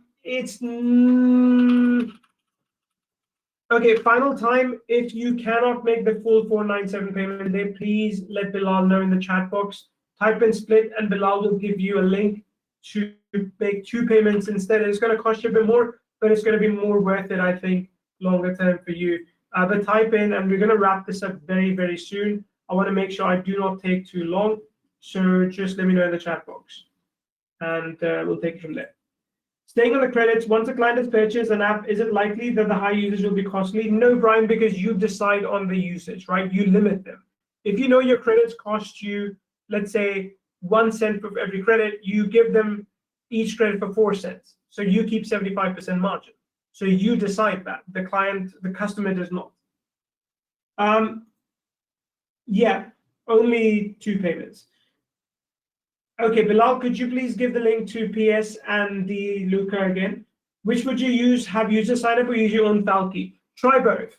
final time. If you cannot make the full 497 payment today, please let Bilal know in the chat box. Type in split, and Bilal will give you a link to make 2 payments instead. It's going to cost you a bit more, but it's going to be more worth it, I think, longer term for you. But type in, and we're going to wrap this up very, very soon. I want to make sure I do not take too long. So just let me know in the chat box, and we'll take it from there. Staying on the credits, once a client has purchased an app, is it likely that the high usage will be costly? No, Brian, because you decide on the usage, right? You limit them. If you know your credits cost you, let's say, 1 cent for every credit, you give them each credit for 4 cents. So you keep 75% margin. So you decide that. The customer does not. Yeah, only 2 payments. Okay, Bilal, could you please give the link to PS and the Luca again? Which would you use? Have user sign up or use your own fal key? Try both.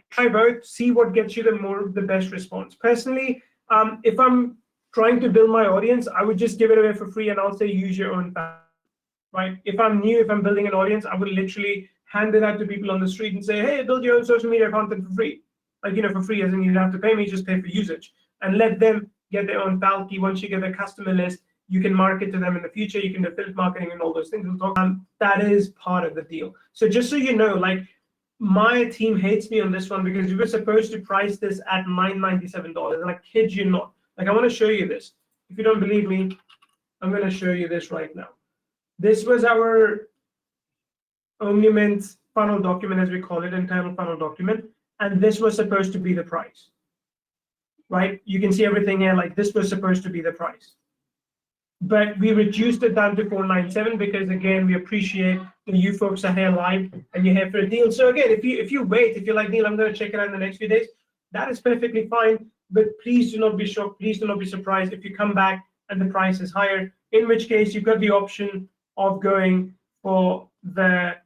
Try both. See what gets you the best response. Personally, if I'm trying to build my audience, I would just give it away for free, and I'll say use your own fal. Right? If I'm new, if I'm building an audience, I would literally hand it out to people on the street and say, hey, build your own social media content for free. For free, as in you don't have to pay me, just pay for usage. And let them get their own fal key. Once you get their customer list, you can market to them in the future. You can do affiliate marketing and all those things. We'll talk. That is part of the deal. So just so you know, my team hates me on this one because we were supposed to price this at $997. And I kid you not. I want to show you this. If you don't believe me, I'm going to show you this right now. This was our OmniMint funnel document, as we call it, internal funnel document. And this was supposed to be the price. Right? You can see everything here. This was supposed to be the price. But we reduced it down to $497 because, again, we appreciate that you folks are here live and you're here for a deal. So again, if you wait, if you're like, Neil, I'm going to check it out in the next few days, that is perfectly fine. But please do not be shocked. Please do not be surprised if you come back and the price is higher, in which case you've got the option of going for the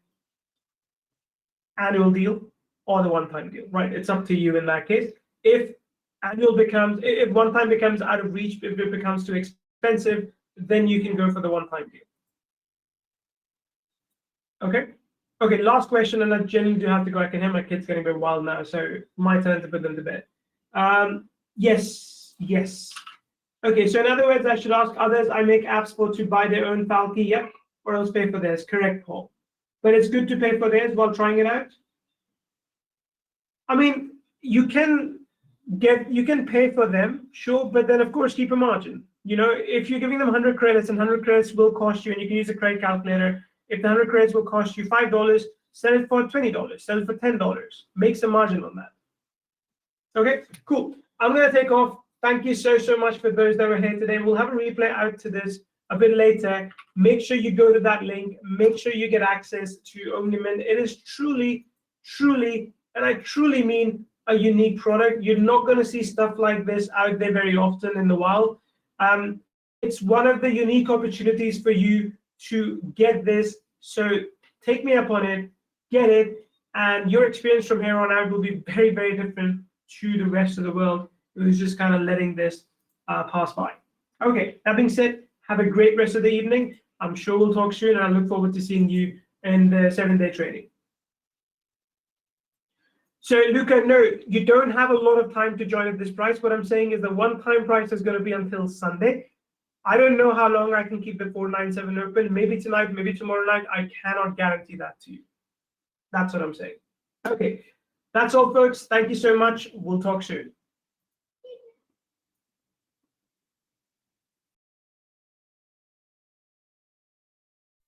annual deal or the one-time deal, right? It's up to you in that case. If one-time becomes out of reach, if it becomes too expensive, then you can go for the one-time deal. Okay, last question, and I genuinely do have to go. I can hear my kids getting a bit wild now, so my turn to put them to bed. Yes. Okay, so in other words, I should ask others I make apps for to buy their own fal key, yep, or else pay for theirs. Correct, Paul. But it's good to pay for theirs while trying it out. I mean, you can pay for them, sure, but then of course keep a margin. You know, if you're giving them 100 credits and 100 credits will cost you, and you can use a credit calculator, if the 100 credits will cost you $5, sell it for $20, sell it for $10, make some margin on that. Okay, cool. I'm going to take off. Thank you so much for those that were here today. We'll have a replay out to this a bit later. Make sure you go to that link. Make sure you get access to OmniMint. It is truly, and I truly mean a unique product. You're not going to see stuff like this out there very often in the wild. It's one of the unique opportunities for you to get this. So take me up on it, get it, and your experience from here on out will be very, very different to the rest of the world who's just kind of letting this pass by. Okay, that being said, have a great rest of the evening. I'm sure we'll talk soon, and I look forward to seeing you in the 7-day trading. So, Luca, no, you don't have a lot of time to join at this price. What I'm saying is the one-time price is going to be until Sunday. I don't know how long I can keep the 497 open. Maybe tonight, maybe tomorrow night. I cannot guarantee that to you. That's what I'm saying. Okay, that's all, folks. Thank you so much. We'll talk soon.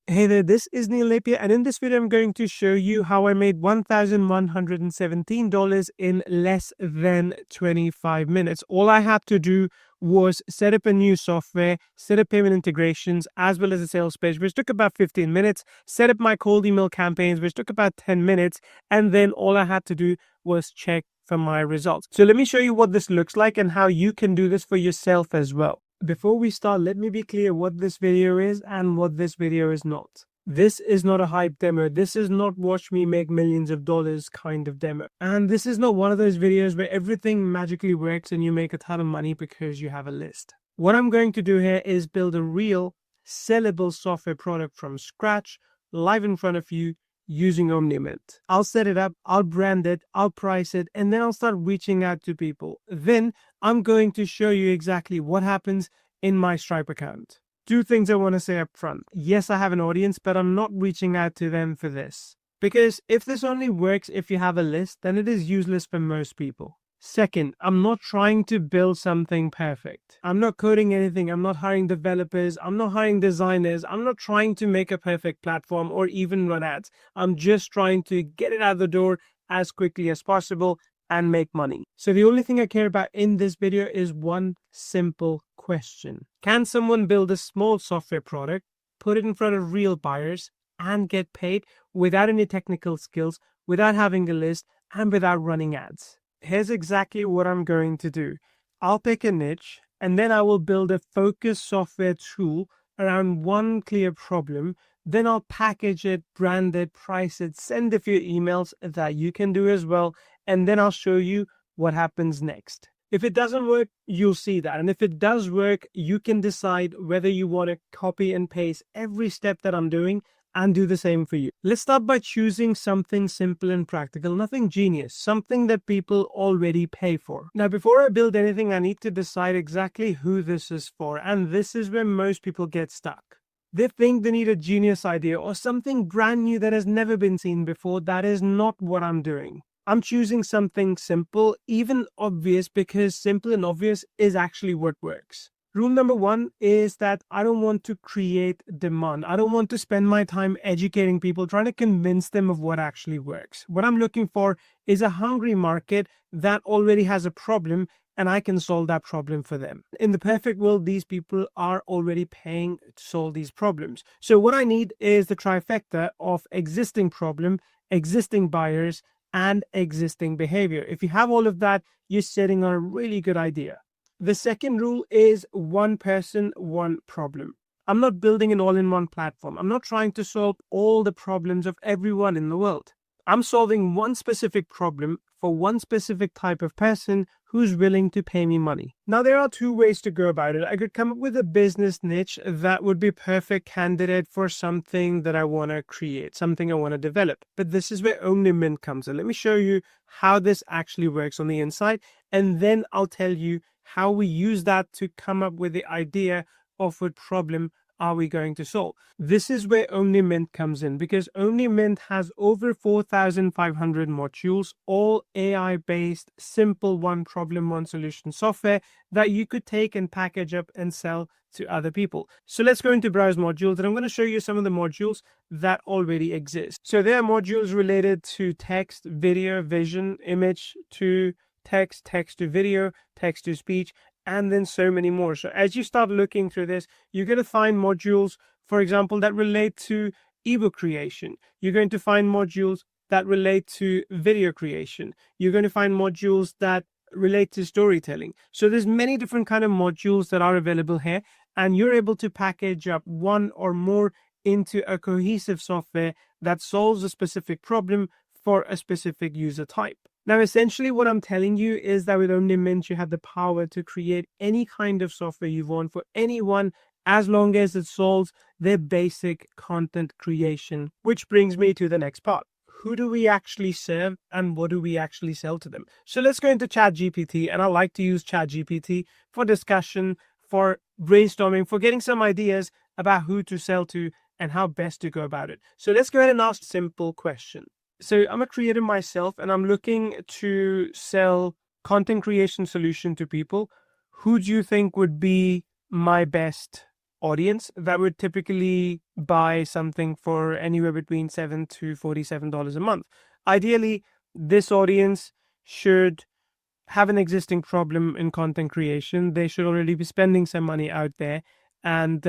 Hey there, this is Napier, and in this video I'm going to show you how I made $1,117 in less than 25 minutes. All I had to do was set up a new software, set up payment integrations, as well as a sales page, which took about 15 minutes, set up my cold email campaigns, which took about 10 minutes, and then all I had to do was check for my results. So let me show you what this looks like and how you can do this for yourself as well. Before we start, let me be clear what this video is and what this video is not. This is not a hype demo. This is not watch me make millions of dollars kind of demo. And this is not one of those videos where everything magically works and you make a ton of money because you have a list. What I'm going to do here is build a real sellable software product from scratch, live in front of you, using OmniMint. I'll set it up, I'll brand it, I'll price it, and then I'll start reaching out to people. Then I'm going to show you exactly what happens in my Stripe account. Two things I want to say up front. Yes, I have an audience, but I'm not reaching out to them for this. Because if this only works if you have a list, then it is useless for most people. Second, I'm not trying to build something perfect. I'm not coding anything. I'm not hiring developers. I'm not hiring designers. I'm not trying to make a perfect platform or even run ads. I'm just trying to get it out the door as quickly as possible and make money. So the only thing I care about in this video is one simple question. Can someone build a small software product, put it in front of real buyers, and get paid without any technical skills, without having a list, and without running ads? Here's exactly what I'm going to do. I'll pick a niche, and then I will build a focused software tool around one clear problem. Then I'll package it, brand it, price it, send a few emails that you can do as well, and then I'll show you what happens next. If it doesn't work, you'll see that. And if it does work, you can decide whether you want to copy and paste every step that I'm doing and do the same for you. Let's start by choosing something simple and practical, nothing genius, something that people already pay for. Now, before I build anything, I need to decide exactly who this is for, and this is where most people get stuck. They think they need a genius idea or something brand new that has never been seen before. That is not what I'm doing. I'm choosing something simple, even obvious, because simple and obvious is actually what works. Rule number one is that I don't want to create demand. I don't want to spend my time educating people, trying to convince them of what actually works. What I'm looking for is a hungry market that already has a problem, and I can solve that problem for them. In the perfect world, these people are already paying to solve these problems. So what I need is the trifecta of existing problem, existing buyers, and existing behavior. If you have all of that, you're sitting on a really good idea. The second rule is one person, one problem. I'm not building an all-in-one platform. I'm not trying to solve all the problems of everyone in the world. I'm solving one specific problem for one specific type of person who's willing to pay me money. Now, there are two ways to go about it. I could come up with a business niche that would be perfect candidate for something that I want to create, something I want to develop. But this is where OmniMint comes in. Let me show you how this actually works on the inside, and then I'll tell you how we use that to come up with the idea of what problem are we going to solve? This is where OmniMint comes in, because OmniMint has over 4,500 modules, all AI-based, simple one problem, one solution software that you could take and package up and sell to other people. So let's go into browse modules, and I'm going to show you some of the modules that already exist. So there are modules related to text, video, vision, image to text, text to video, text to speech, and then so many more. So as you start looking through this, you're going to find modules, for example, that relate to ebook creation. You're going to find modules that relate to video creation. You're going to find modules that relate to storytelling. So there's many different kind of modules that are available here, and you're able to package up one or more into a cohesive software that solves a specific problem for a specific user type. Now, essentially what I'm telling you is that with OmniMint, you have the power to create any kind of software you want for anyone, as long as it solves their basic content creation. Which brings me to the next part. Who do we actually serve and what do we actually sell to them? So let's go into ChatGPT, and I like to use ChatGPT for discussion, for brainstorming, for getting some ideas about who to sell to and how best to go about it. So let's go ahead and ask a simple question. So I'm a creator myself, and I'm looking to sell content creation solution to people. Who do you think would be my best audience that would typically buy something for anywhere between $7 to $47 a month? Ideally, this audience should have an existing problem in content creation. They should already be spending some money out there, and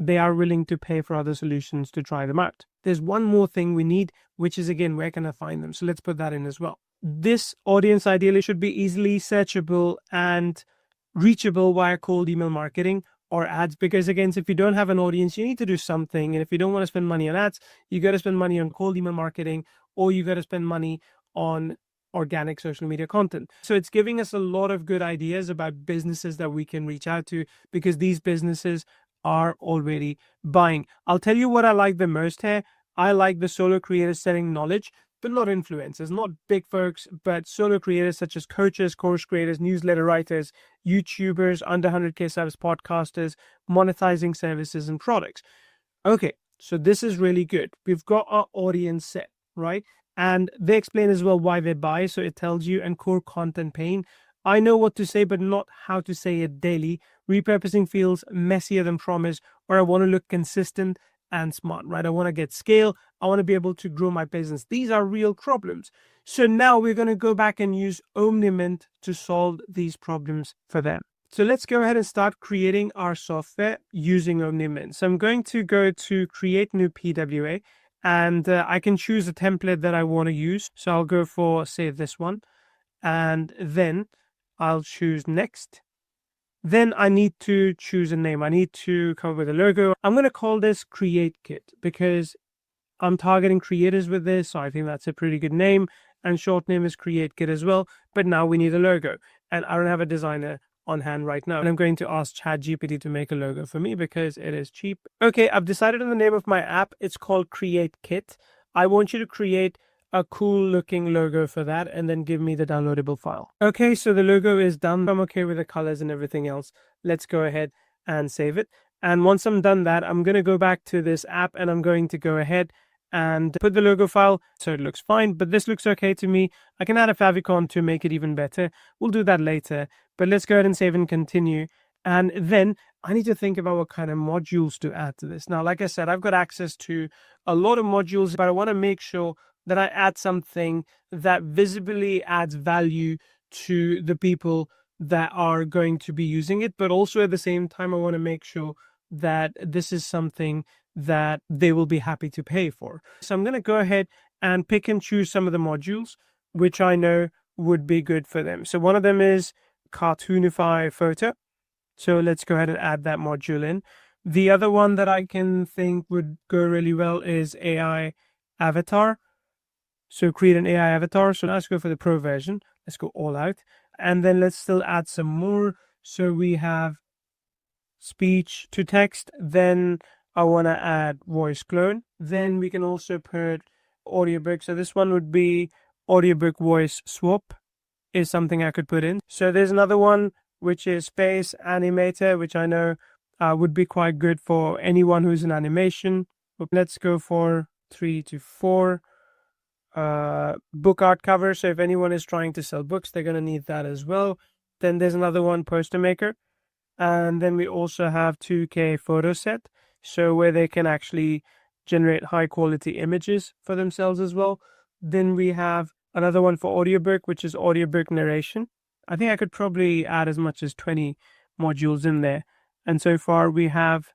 they are willing to pay for other solutions to try them out. There's one more thing we need, which is, again, where can I find them? So let's put that in as well. This audience ideally should be easily searchable and reachable via cold email marketing or ads, because again, if you don't have an audience, you need to do something. And if you don't want to spend money on ads, you got to spend money on cold email marketing, or you got to spend money on organic social media content. So it's giving us a lot of good ideas about businesses that we can reach out to, because these businesses are already buying. I'll tell you what I like the most here. I like the solo creators selling knowledge, but not influencers, not big folks, but solo creators such as coaches, course creators, newsletter writers, YouTubers, under 100K subs, podcasters, monetizing services and products. Okay, so this is really good. We've got our audience set, right? And they explain as well why they buy. So it tells you, and core content pain. I know what to say, but not how to say it daily. Repurposing feels messier than promise, or I want to look consistent and smart, right? I want to get scale. I want to be able to grow my business. These are real problems. So now we're going to go back and use OmniMint to solve these problems for them. So let's go ahead and start creating our software using OmniMint. So I'm going to go to create new PWA, and I can choose a template that I want to use. So I'll go for, say, this one, and then I'll choose next. Then I need to choose a name. I need to come up with a logo. I'm going to call this Create Kit because I'm targeting creators with this. So I think that's a pretty good name. And short name is Create Kit as well. But now we need a logo. And I don't have a designer on hand right now. And I'm going to ask ChatGPT to make a logo for me because it is cheap. Okay, I've decided on the name of my app. It's called Create Kit. I want you to create a cool looking logo for that and then give me the downloadable file. Okay, so the logo is done. I'm okay with the colors and everything else. Let's go ahead and save it. And once I'm done that, I'm going to go back to this app and I'm going to go ahead and put the logo file so it looks fine, but this looks okay to me. I can add a favicon to make it even better. We'll do that later, but let's go ahead and save and continue. And then I need to think about what kind of modules to add to this. Now, like I said, I've got access to a lot of modules, but I want to make sure that I add something that visibly adds value to the people that are going to be using it. But also at the same time, I want to make sure that this is something that they will be happy to pay for. So I'm going to go ahead and pick and choose some of the modules, which I know would be good for them. So one of them is Cartoonify Photo. So let's go ahead and add that module in. The other one that I can think would go really well is AI Avatar. So create an AI avatar. So let's go for the pro version. Let's go all out. And then let's still add some more. So we have speech to text. Then I want to add voice clone. Then we can also put audiobook. So this one would be audiobook voice swap is something I could put in. So there's another one, which is face animator, which I know would be quite good for anyone who's in animation. But let's go for 3 to 4. Book art cover. So if anyone is trying to sell books, they're going to need that as well. Then there's another one, poster maker. And then we also have 2K photo set. So where they can actually generate high quality images for themselves as well. Then we have another one for audiobook, which is audiobook narration. I think I could probably add as much as 20 modules in there. And so far we have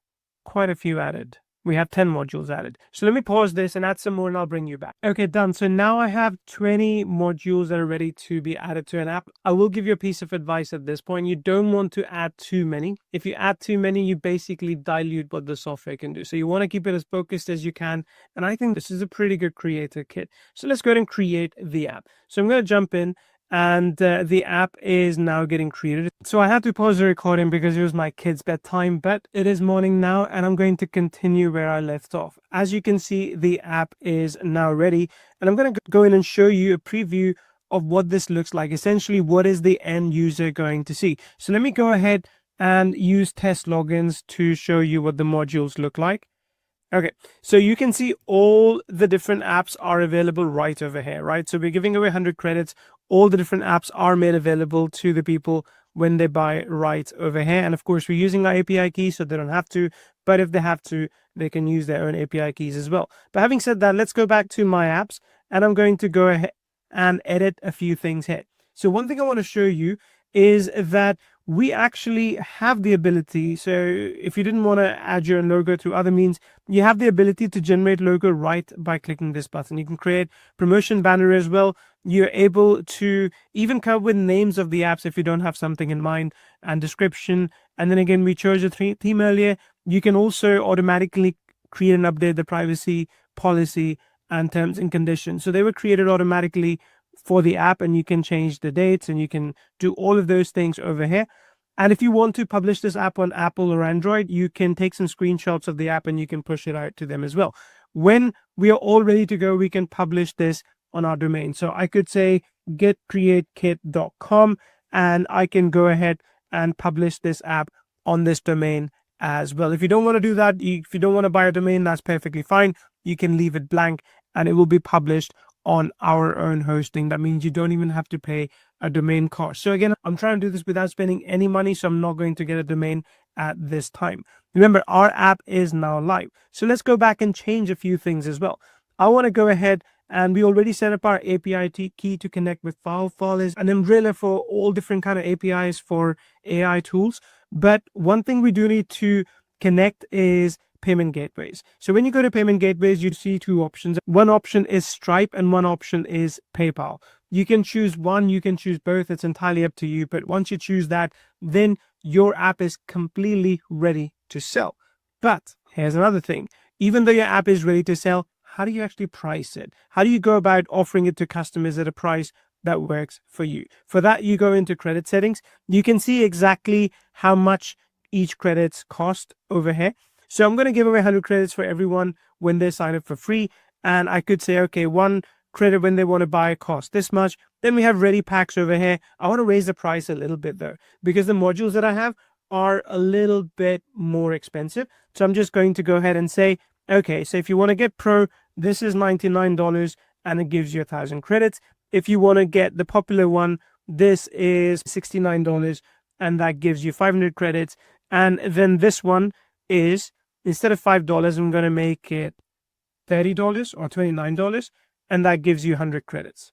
quite a few added. We have 10 modules added. So let me pause this and add some more and I'll bring you back. Okay, done. So now I have 20 modules that are ready to be added to an app. I will give you a piece of advice at this point. You don't want to add too many. If you add too many, you basically dilute what the software can do. So you want to keep it as focused as you can. And I think this is a pretty good creator kit. So let's go ahead and create the app. So I'm going to jump in. And the app is now getting created. So I had to pause the recording because it was my kid's bedtime, but it is morning now and I'm going to continue where I left off. As you can see, the app is now ready and I'm going to go in and show you a preview of what this looks like. Essentially, what is the end user going to see? So let me go ahead and use test logins to show you what the modules look like. Okay, so you can see all the different apps are available right over here, right? So we're giving away 100 credits. All the different apps are made available to the people when they buy right over here. And of course, we're using our API keys, so they don't have to. But if they have to, they can use their own API keys as well. But having said that, let's go back to my apps. And I'm going to go ahead and edit a few things here. So one thing I want to show you is that we actually have the ability. So if you didn't want to add your logo through other means, you have the ability to generate logo right by clicking this button. You can create promotion banner as well. You're able to even come up with names of the apps if you don't have something in mind, and description. And then again, we chose a theme earlier. You can also automatically create and update the privacy policy and terms and conditions. So they were created automatically for the app, and you can change the dates and you can do all of those things over here. And if you want to publish this app on Apple or Android, you can take some screenshots of the app and you can push it out to them as well. When we are all ready to go, we can publish this on our domain. So I could say getcreatekit.com and I can go ahead and publish this app on this domain as well. If you don't want to do that, if you don't want to buy a domain, that's perfectly fine. You can leave it blank and it will be published on our own hosting. That means you don't even have to pay a domain cost. So again, I'm trying to do this without spending any money, so I'm not going to get a domain at this time. Remember, our app is now live. So let's go back and change a few things as well. I want to go ahead and we already set up our API key to connect with File. File is an umbrella for all different kind of APIs for AI tools. But one thing we do need to connect is payment gateways. So when you go to payment gateways, you see two options. One option is Stripe and one option is PayPal. You can choose one, you can choose both. It's entirely up to you. But once you choose that, then your app is completely ready to sell. But here's another thing. Even though your app is ready to sell, how do you actually price it? How do you go about offering it to customers at a price that works for you? For that, you go into credit settings. You can see exactly how much each credits cost over here. So I'm going to give away 100 credits for everyone when they sign up for free. And I could say, okay, one credit when they want to buy costs this much. Then we have ready packs over here. I want to raise the price a little bit though, because the modules that I have are a little bit more expensive. So I'm just going to go ahead and say, okay, so if you want to get Pro, this is $99 and it gives you 1,000 credits. If you want to get the popular one, this is $69 and that gives you 500 credits. And then this one is, instead of $5, I'm going to make it $30 or $29, and that gives you 100 credits,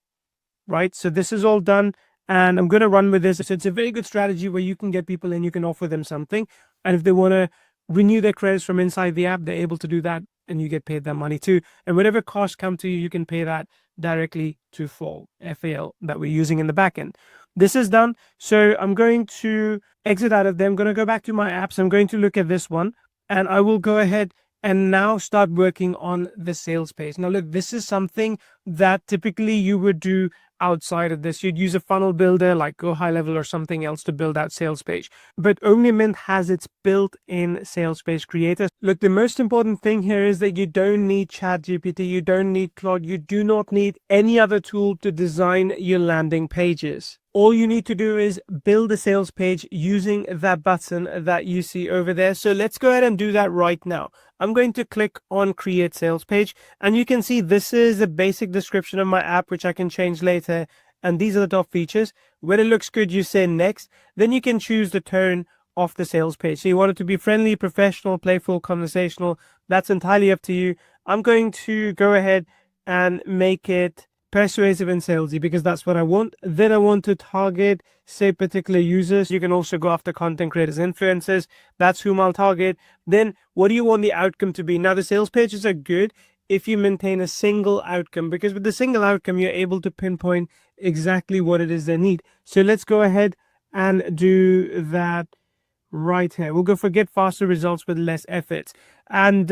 right? So this is all done, and I'm going to run with this. So it's a very good strategy where you can get people in, you can offer them something, and if they want to renew their credits from inside the app, they're able to do that, and you get paid that money too. And whatever costs come to you, you can pay that directly to FAL that we're using in the backend. This is done. So I'm going to exit out of there. I'm going to go back to my apps. I'm going to look at this one, and I will go ahead and now start working on the sales page. Now, look, this is something that typically you would do outside of this. You'd use a funnel builder like Go High Level or something else to build out sales page. But OmniMint has its built-in sales page creator. Look, the most important thing here is that you don't need ChatGPT, you don't need Claude, you do not need any other tool to design your landing pages. all you need to do is build a sales page using that button that you see over there. So let's go ahead and do that right now. I'm going to click on create sales page, and you can see this is a basic description of my app, which I can change later. And these are the top features. When it looks good, you say next. Then you can choose the tone of the sales page. So you want it to be friendly, professional, playful, conversational. That's entirely up to you. I'm going to go ahead and make it persuasive and salesy because that's what I want. Then I want to target, say, particular users. You can also go after content creators, influencers. That's whom I'll target. Then what do you want the outcome to be? Now, the sales pages are good if you maintain a single outcome, because with the single outcome, you're able to pinpoint exactly what it is they need. So let's go ahead and do that right here. We'll go for get faster results with less effort. And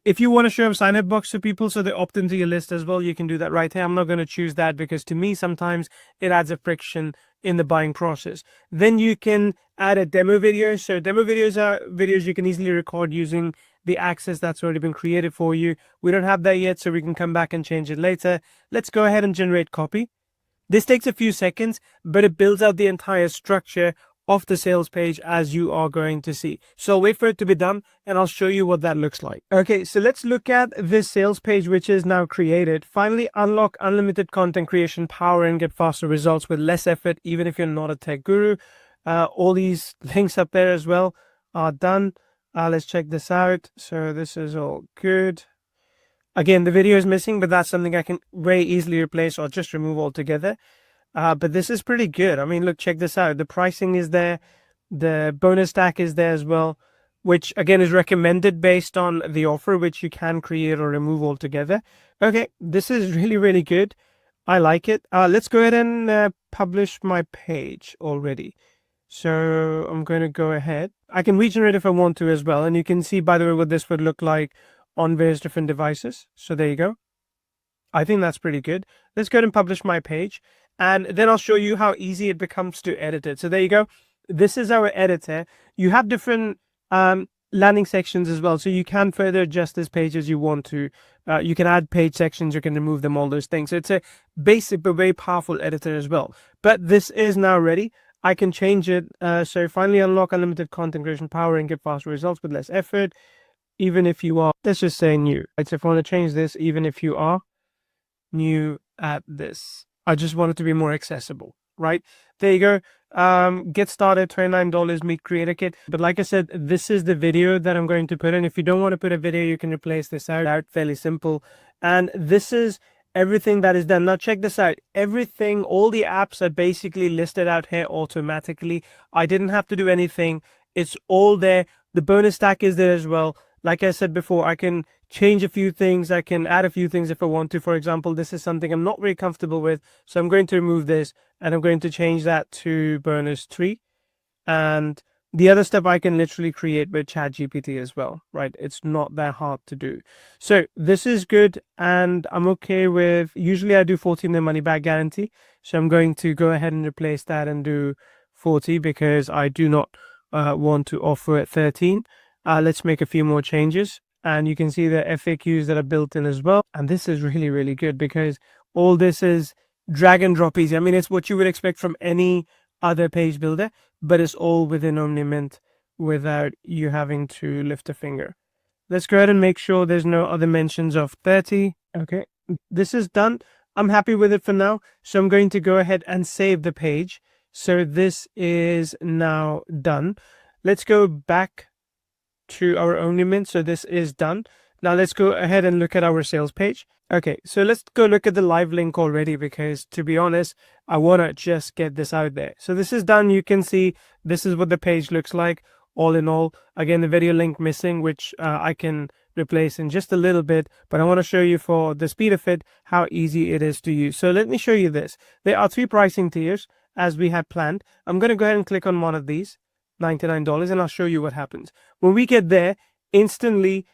if you want to show a sign up box to people so they opt into your list as well, you can do that right here. I'm not going to choose that because to me, sometimes it adds a friction in the buying process. Then you can add a demo video. So demo videos are videos you can easily record using the access that's already been created for you. We don't have that yet, so we can come back and change it later. Let's go ahead and generate copy. This takes a few seconds, but it builds out the entire structure of the sales page as you are going to see. So I'll wait for it to be done and I'll show you what that looks like. Okay, so let's look at this sales page, which is now created. Finally, unlock unlimited content creation power and get faster results with less effort, even if you're not a tech guru. All these links up there as well are done. Let's check this out. So this is all good. Again, the video is missing, but that's something I can very easily replace or just remove altogether. But this is pretty good. I mean, look, check this out. The pricing is there. The bonus stack is there as well, which again is recommended based on the offer, which you can create or remove altogether. Okay, this is really, really good. I like it. Let's go ahead and publish my page already. So I'm going to go ahead. I can regenerate if I want to as well. And you can see, by the way, what this would look like on various different devices. So there you go. I think that's pretty good. Let's go ahead and publish my page. And then I'll show you how easy it becomes to edit it. So there you go. This is our editor. You have different landing sections as well. So you can further adjust this page as you want to. You can add page sections. You can remove them, all those things. So it's a basic but very powerful editor as well. But this is now ready. I can change it. So finally unlock unlimited content creation power and get faster results with less effort. Even if you are, let's just say new. Right? So if I want to change this, even if you are new at this, I just want it to be more accessible, right? There you go. Get started, $29, meet creator kit. But like I said, this is the video that I'm going to put in. If you don't want to put a video, you can replace this out. Fairly simple. And this is everything that is done. Now check this out. Everything, all the apps are basically listed out here automatically. I didn't have to do anything. It's all there. The bonus stack is there as well. Like I said before, I can change a few things. I can add a few things if I want to. For example, this is something I'm not very comfortable with. So I'm going to remove this and I'm going to change that to bonus 3. And the other stuff I can literally create with ChatGPT as well, right? It's not that hard to do. So this is good. And I'm okay with, usually I do 14-day money back guarantee. So I'm going to go ahead and replace that and do 40 because I do not want to offer at 13. Let's make a few more changes. And you can see the FAQs that are built in as well. And this is really, really good because all this is drag and drop easy. I mean, it's what you would expect from any other page builder, but it's all within OmniMint without you having to lift a finger. Let's go ahead and make sure there's no other mentions of 30. Okay, this is done. I'm happy with it for now. So I'm going to go ahead and save the page. So this is now done. Let's go back to our OmniMint. So this is done. Now let's go ahead and look at our sales page. Okay, so let's go look at the live link already because to be honest, I want to just get this out there. So this is done. You can see this is what the page looks like all in all. Again, the video link missing, which I can replace in just a little bit, but I want to show you for the speed of it, how easy it is to use. So let me show you this. There are 3 pricing tiers as we had planned. I'm going to go ahead and click on one of these, $99, and I'll show you what happens. When we get there, instantly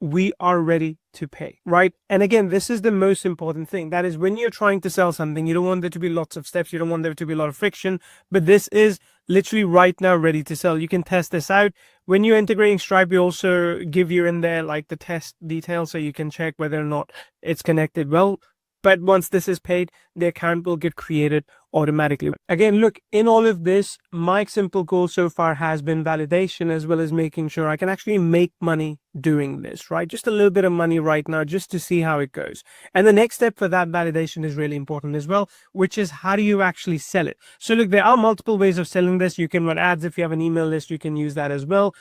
we are ready to pay, right? And again, this is the most important thing. That is when you're trying to sell something, you don't want there to be lots of steps. You don't want there to be a lot of friction, but this is literally right now ready to sell. You can test this out. When you're integrating Stripe, we also give you in there like the test details so you can check whether or not it's connected well. But once this is paid, the account will get created automatically. Again, look, in all of this, my simple goal so far has been validation, as well as making sure I can actually make money doing this, right? Just a little bit of money right now, just to see how it goes. And the next step for that validation is really important as well, which is how do you actually sell it? So look, there are multiple ways of selling this. You can run ads. If you have an email list, you can use that as well.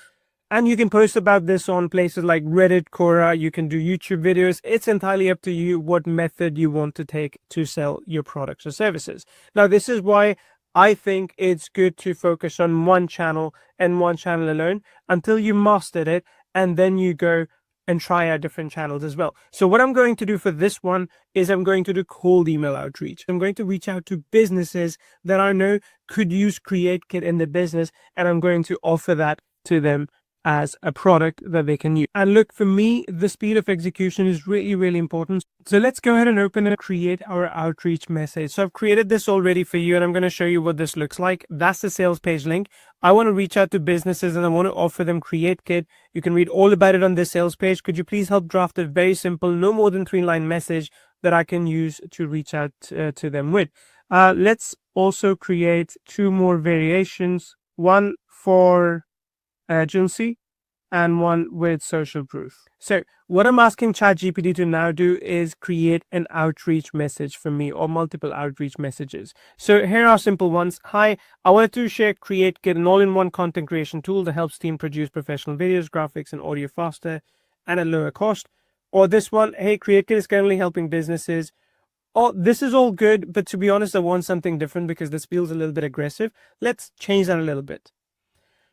And you can post about this on places like Reddit, Quora. You can do YouTube videos. It's entirely up to you what method you want to take to sell your products or services. Now, this is why I think it's good to focus on one channel and one channel alone until you mastered it, and then you go and try out different channels as well. So what I'm going to do for this one is I'm going to do cold email outreach. I'm going to reach out to businesses that I know could use CreateKit in the business, and I'm going to offer that to them as a product that they can use. And look, for me, the speed of execution is really, really important. So let's go ahead and open and create our outreach message. So I've created this already for you, and I'm going to show you what this looks like. That's the sales page link. I want to reach out to businesses and I want to offer them CreateKit. You can read all about it on this sales page. Could you please help draft a very simple, no more than 3-line message that I can use to reach out to them with? Let's also create 2 more variations, one for urgency and one with social proof. So what I'm asking ChatGPT to now do is create an outreach message for me, or multiple outreach messages. So here are simple ones. Hi, I wanted to share CreateKit, an all-in-one content creation tool that helps team produce professional videos, graphics, and audio faster and at lower cost. Or this one, hey, CreateKit is currently helping businesses. Oh, this is all good, but to be honest, I want something different because this feels a little bit aggressive. Let's change that a little bit.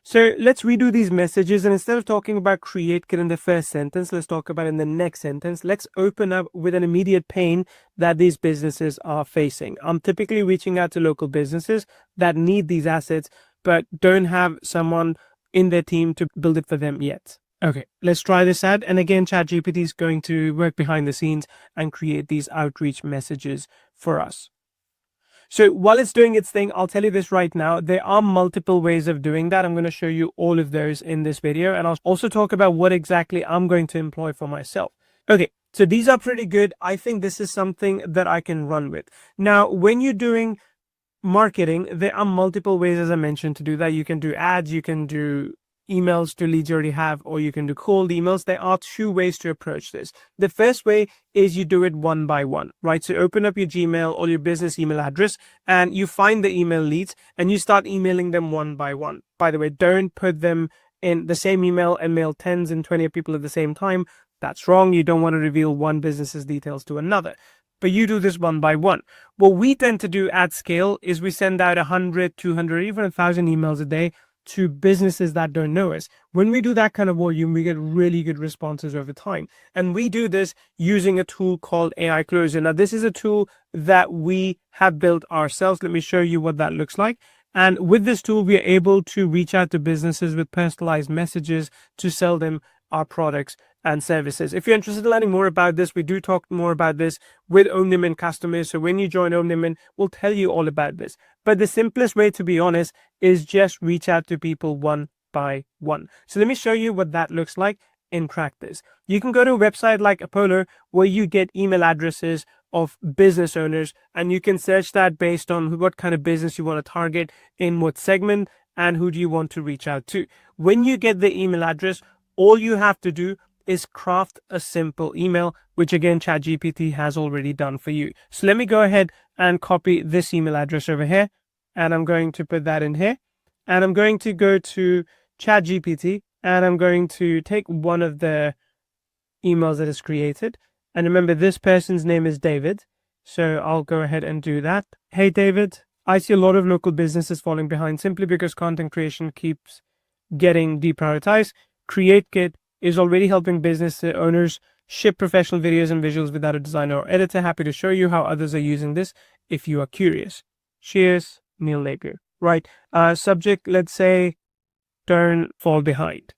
So let's redo these messages, and instead of talking about CreateKit in the first sentence, let's talk about it in the next sentence. Let's open up with an immediate pain that these businesses are facing. I'm typically reaching out to local businesses that need these assets, but don't have someone in their team to build it for them yet. Okay, let's try this out. And again, ChatGPT is going to work behind the scenes and create these outreach messages for us. So while it's doing its thing, I'll tell you this right now, there are multiple ways of doing that. I'm going to show you all of those in this video, and I'll also talk about what exactly I'm going to employ for myself. Okay, so these are pretty good. I think this is something that I can run with. Now, when you're doing marketing, there are multiple ways, as I mentioned, to do that. You can do ads, you can do emails to leads you already have, or you can do cold emails. There are 2 ways to approach this. The first way is you do it one by one, right? So open up your Gmail or your business email address and you find the email leads and you start emailing them one by one. By the way, don't put them in the same email and mail 10s and 20 people at the same time. That's wrong. You don't want to reveal one business's details to another. But you do this one by one. What we tend to do at scale is we send out 100, 200, even 1,000 emails a day to businesses that don't know us. When we do that kind of volume, we get really good responses over time. And we do this using a tool called AI Closer. Now, this is a tool that we have built ourselves. Let me show you what that looks like. And with this tool, we are able to reach out to businesses with personalized messages to sell them our products and services. If you're interested in learning more about this, we do talk more about this with OmniMint customers. So when you join OmniMint, we'll tell you all about this. But the simplest way, to be honest, is just reach out to people one by one. So let me show you what that looks like in practice. You can go to a website like Apollo where you get email addresses of business owners, and you can search that based on what kind of business you want to target, in what segment, and who do you want to reach out to. When you get the email address, all you have to do is craft a simple email, which again, ChatGPT has already done for you. So let me go ahead and copy this email address over here, and I'm going to put that in here, and I'm going to go to ChatGPT, and I'm going to take one of the emails that is created. And remember, this person's name is David. So I'll go ahead and do that. Hey, David, I see a lot of local businesses falling behind simply because content creation keeps getting deprioritized. CreateKit is already helping business owners ship professional videos and visuals without a designer or editor. Happy to show you how others are using this if you are curious. Cheers, Neil Napier. Right. Subject, let's say, don't fall behind.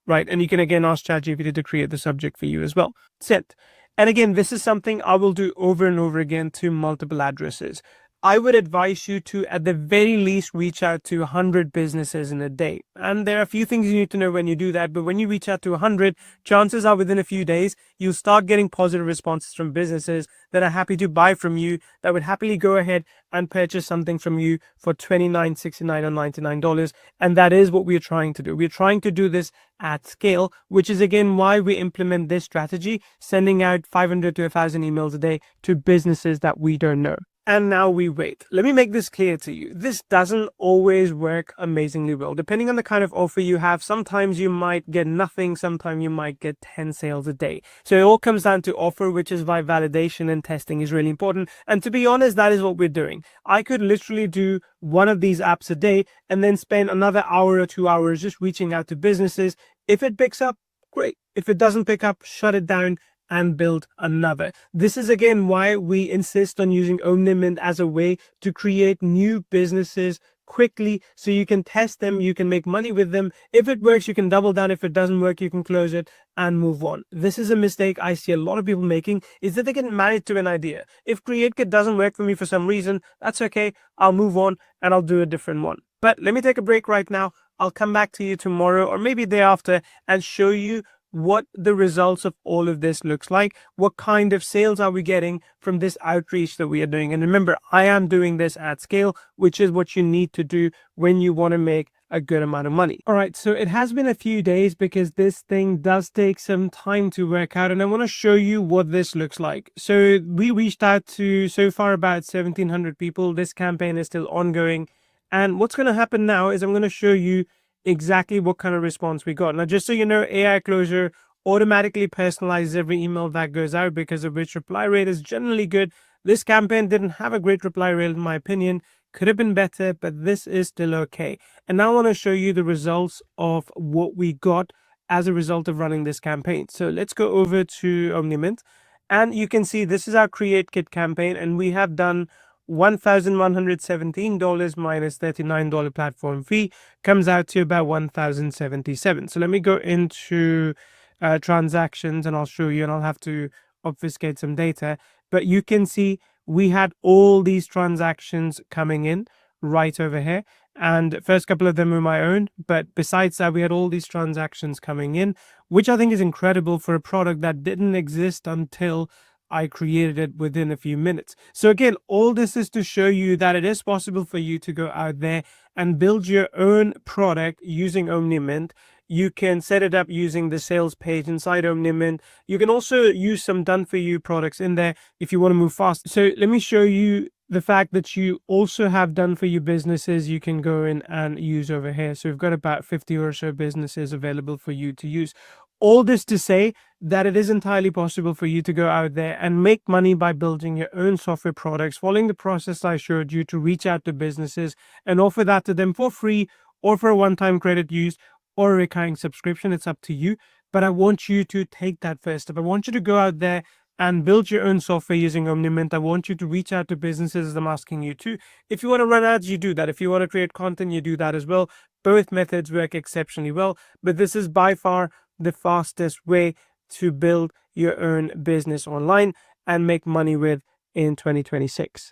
Right. And you can again ask ChatGPT to create the subject for you as well. Sent. And again, this is something I will do over and over again to multiple addresses. I would advise you to, at the very least, reach out to 100 businesses in a day. And there are a few things you need to know when you do that. But when you reach out to 100, chances are within a few days, you'll start getting positive responses from businesses that are happy to buy from you, that would happily go ahead and purchase something from you for $29, $69, or $99. And that is what we're trying to do. We're trying to do this at scale, which is again why we implement this strategy, sending out 500 to 1,000 emails a day to businesses that we don't know. And now we wait. Let me make this clear to you. This doesn't always work amazingly well. Depending on the kind of offer you have, sometimes you might get nothing, sometimes you might get 10 sales a day. So it all comes down to offer, which is why validation and testing is really important. And to be honest, that is what we're doing. I could literally do one of these apps a day and then spend another hour or 2 hours just reaching out to businesses. If it picks up, great. If it doesn't pick up, shut it down and build another. This is again why we insist on using OmniMint as a way to create new businesses quickly, so you can test them, you can make money with them. If it works, you can double down. If it doesn't work, you can close it and move on. This is a mistake I see a lot of people making, is that they get married to an idea. If CreateKit doesn't work for me for some reason, that's okay. I'll move on and I'll do a different one. But let me take a break right now. I'll come back to you tomorrow or maybe day after and show you what the results of all of this looks like. What kind of sales are we getting from this outreach that we are doing? And remember, I am doing this at scale, which is what you need to do when you want to make a good amount of money. All right, so it has been a few days because this thing does take some time to work out, and I want to show you what this looks like. So we reached out to so far about 1,700 people. This campaign is still ongoing, and what's going to happen now is I'm going to show you exactly what kind of response we got. Now, just so you know, AI Closure automatically personalizes every email that goes out, because of which reply rate is generally good. This campaign didn't have a great reply rate in my opinion. Could have been better, but this is still okay. And now I want to show you the results of what we got as a result of running this campaign. So let's go over to OmniMint, and you can see this is our CreateKit campaign, and we have done $1,117 minus $39 platform fee, comes out to about 1,077. So let me go into transactions and I'll show you, and I'll have to obfuscate some data. But you can see we had all these transactions coming in right over here. And first couple of them were my own. But besides that, we had all these transactions coming in, which I think is incredible for a product that didn't exist until I created it within a few minutes. So again, all this is to show you that it is possible for you to go out there and build your own product using OmniMint. You can set it up using the sales page inside OmniMint. You can also use some done for you products in there if you want to move fast. So let me show you the fact that you also have done for you businesses you can go in and use over here. So we've got about 50 or so businesses available for you to use. All this to say that it is entirely possible for you to go out there and make money by building your own software products, following the process I showed you to reach out to businesses and offer that to them for free or for a one-time credit use or a recurring subscription. It's up to you. But I want you to take that first step. I want you to go out there and build your own software using OmniMint. I want you to reach out to businesses as I'm asking you to. If you want to run ads, you do that. If you want to create content, you do that as well. Both methods work exceptionally well, but this is by far the fastest way to build your own business online and make money with in 2026.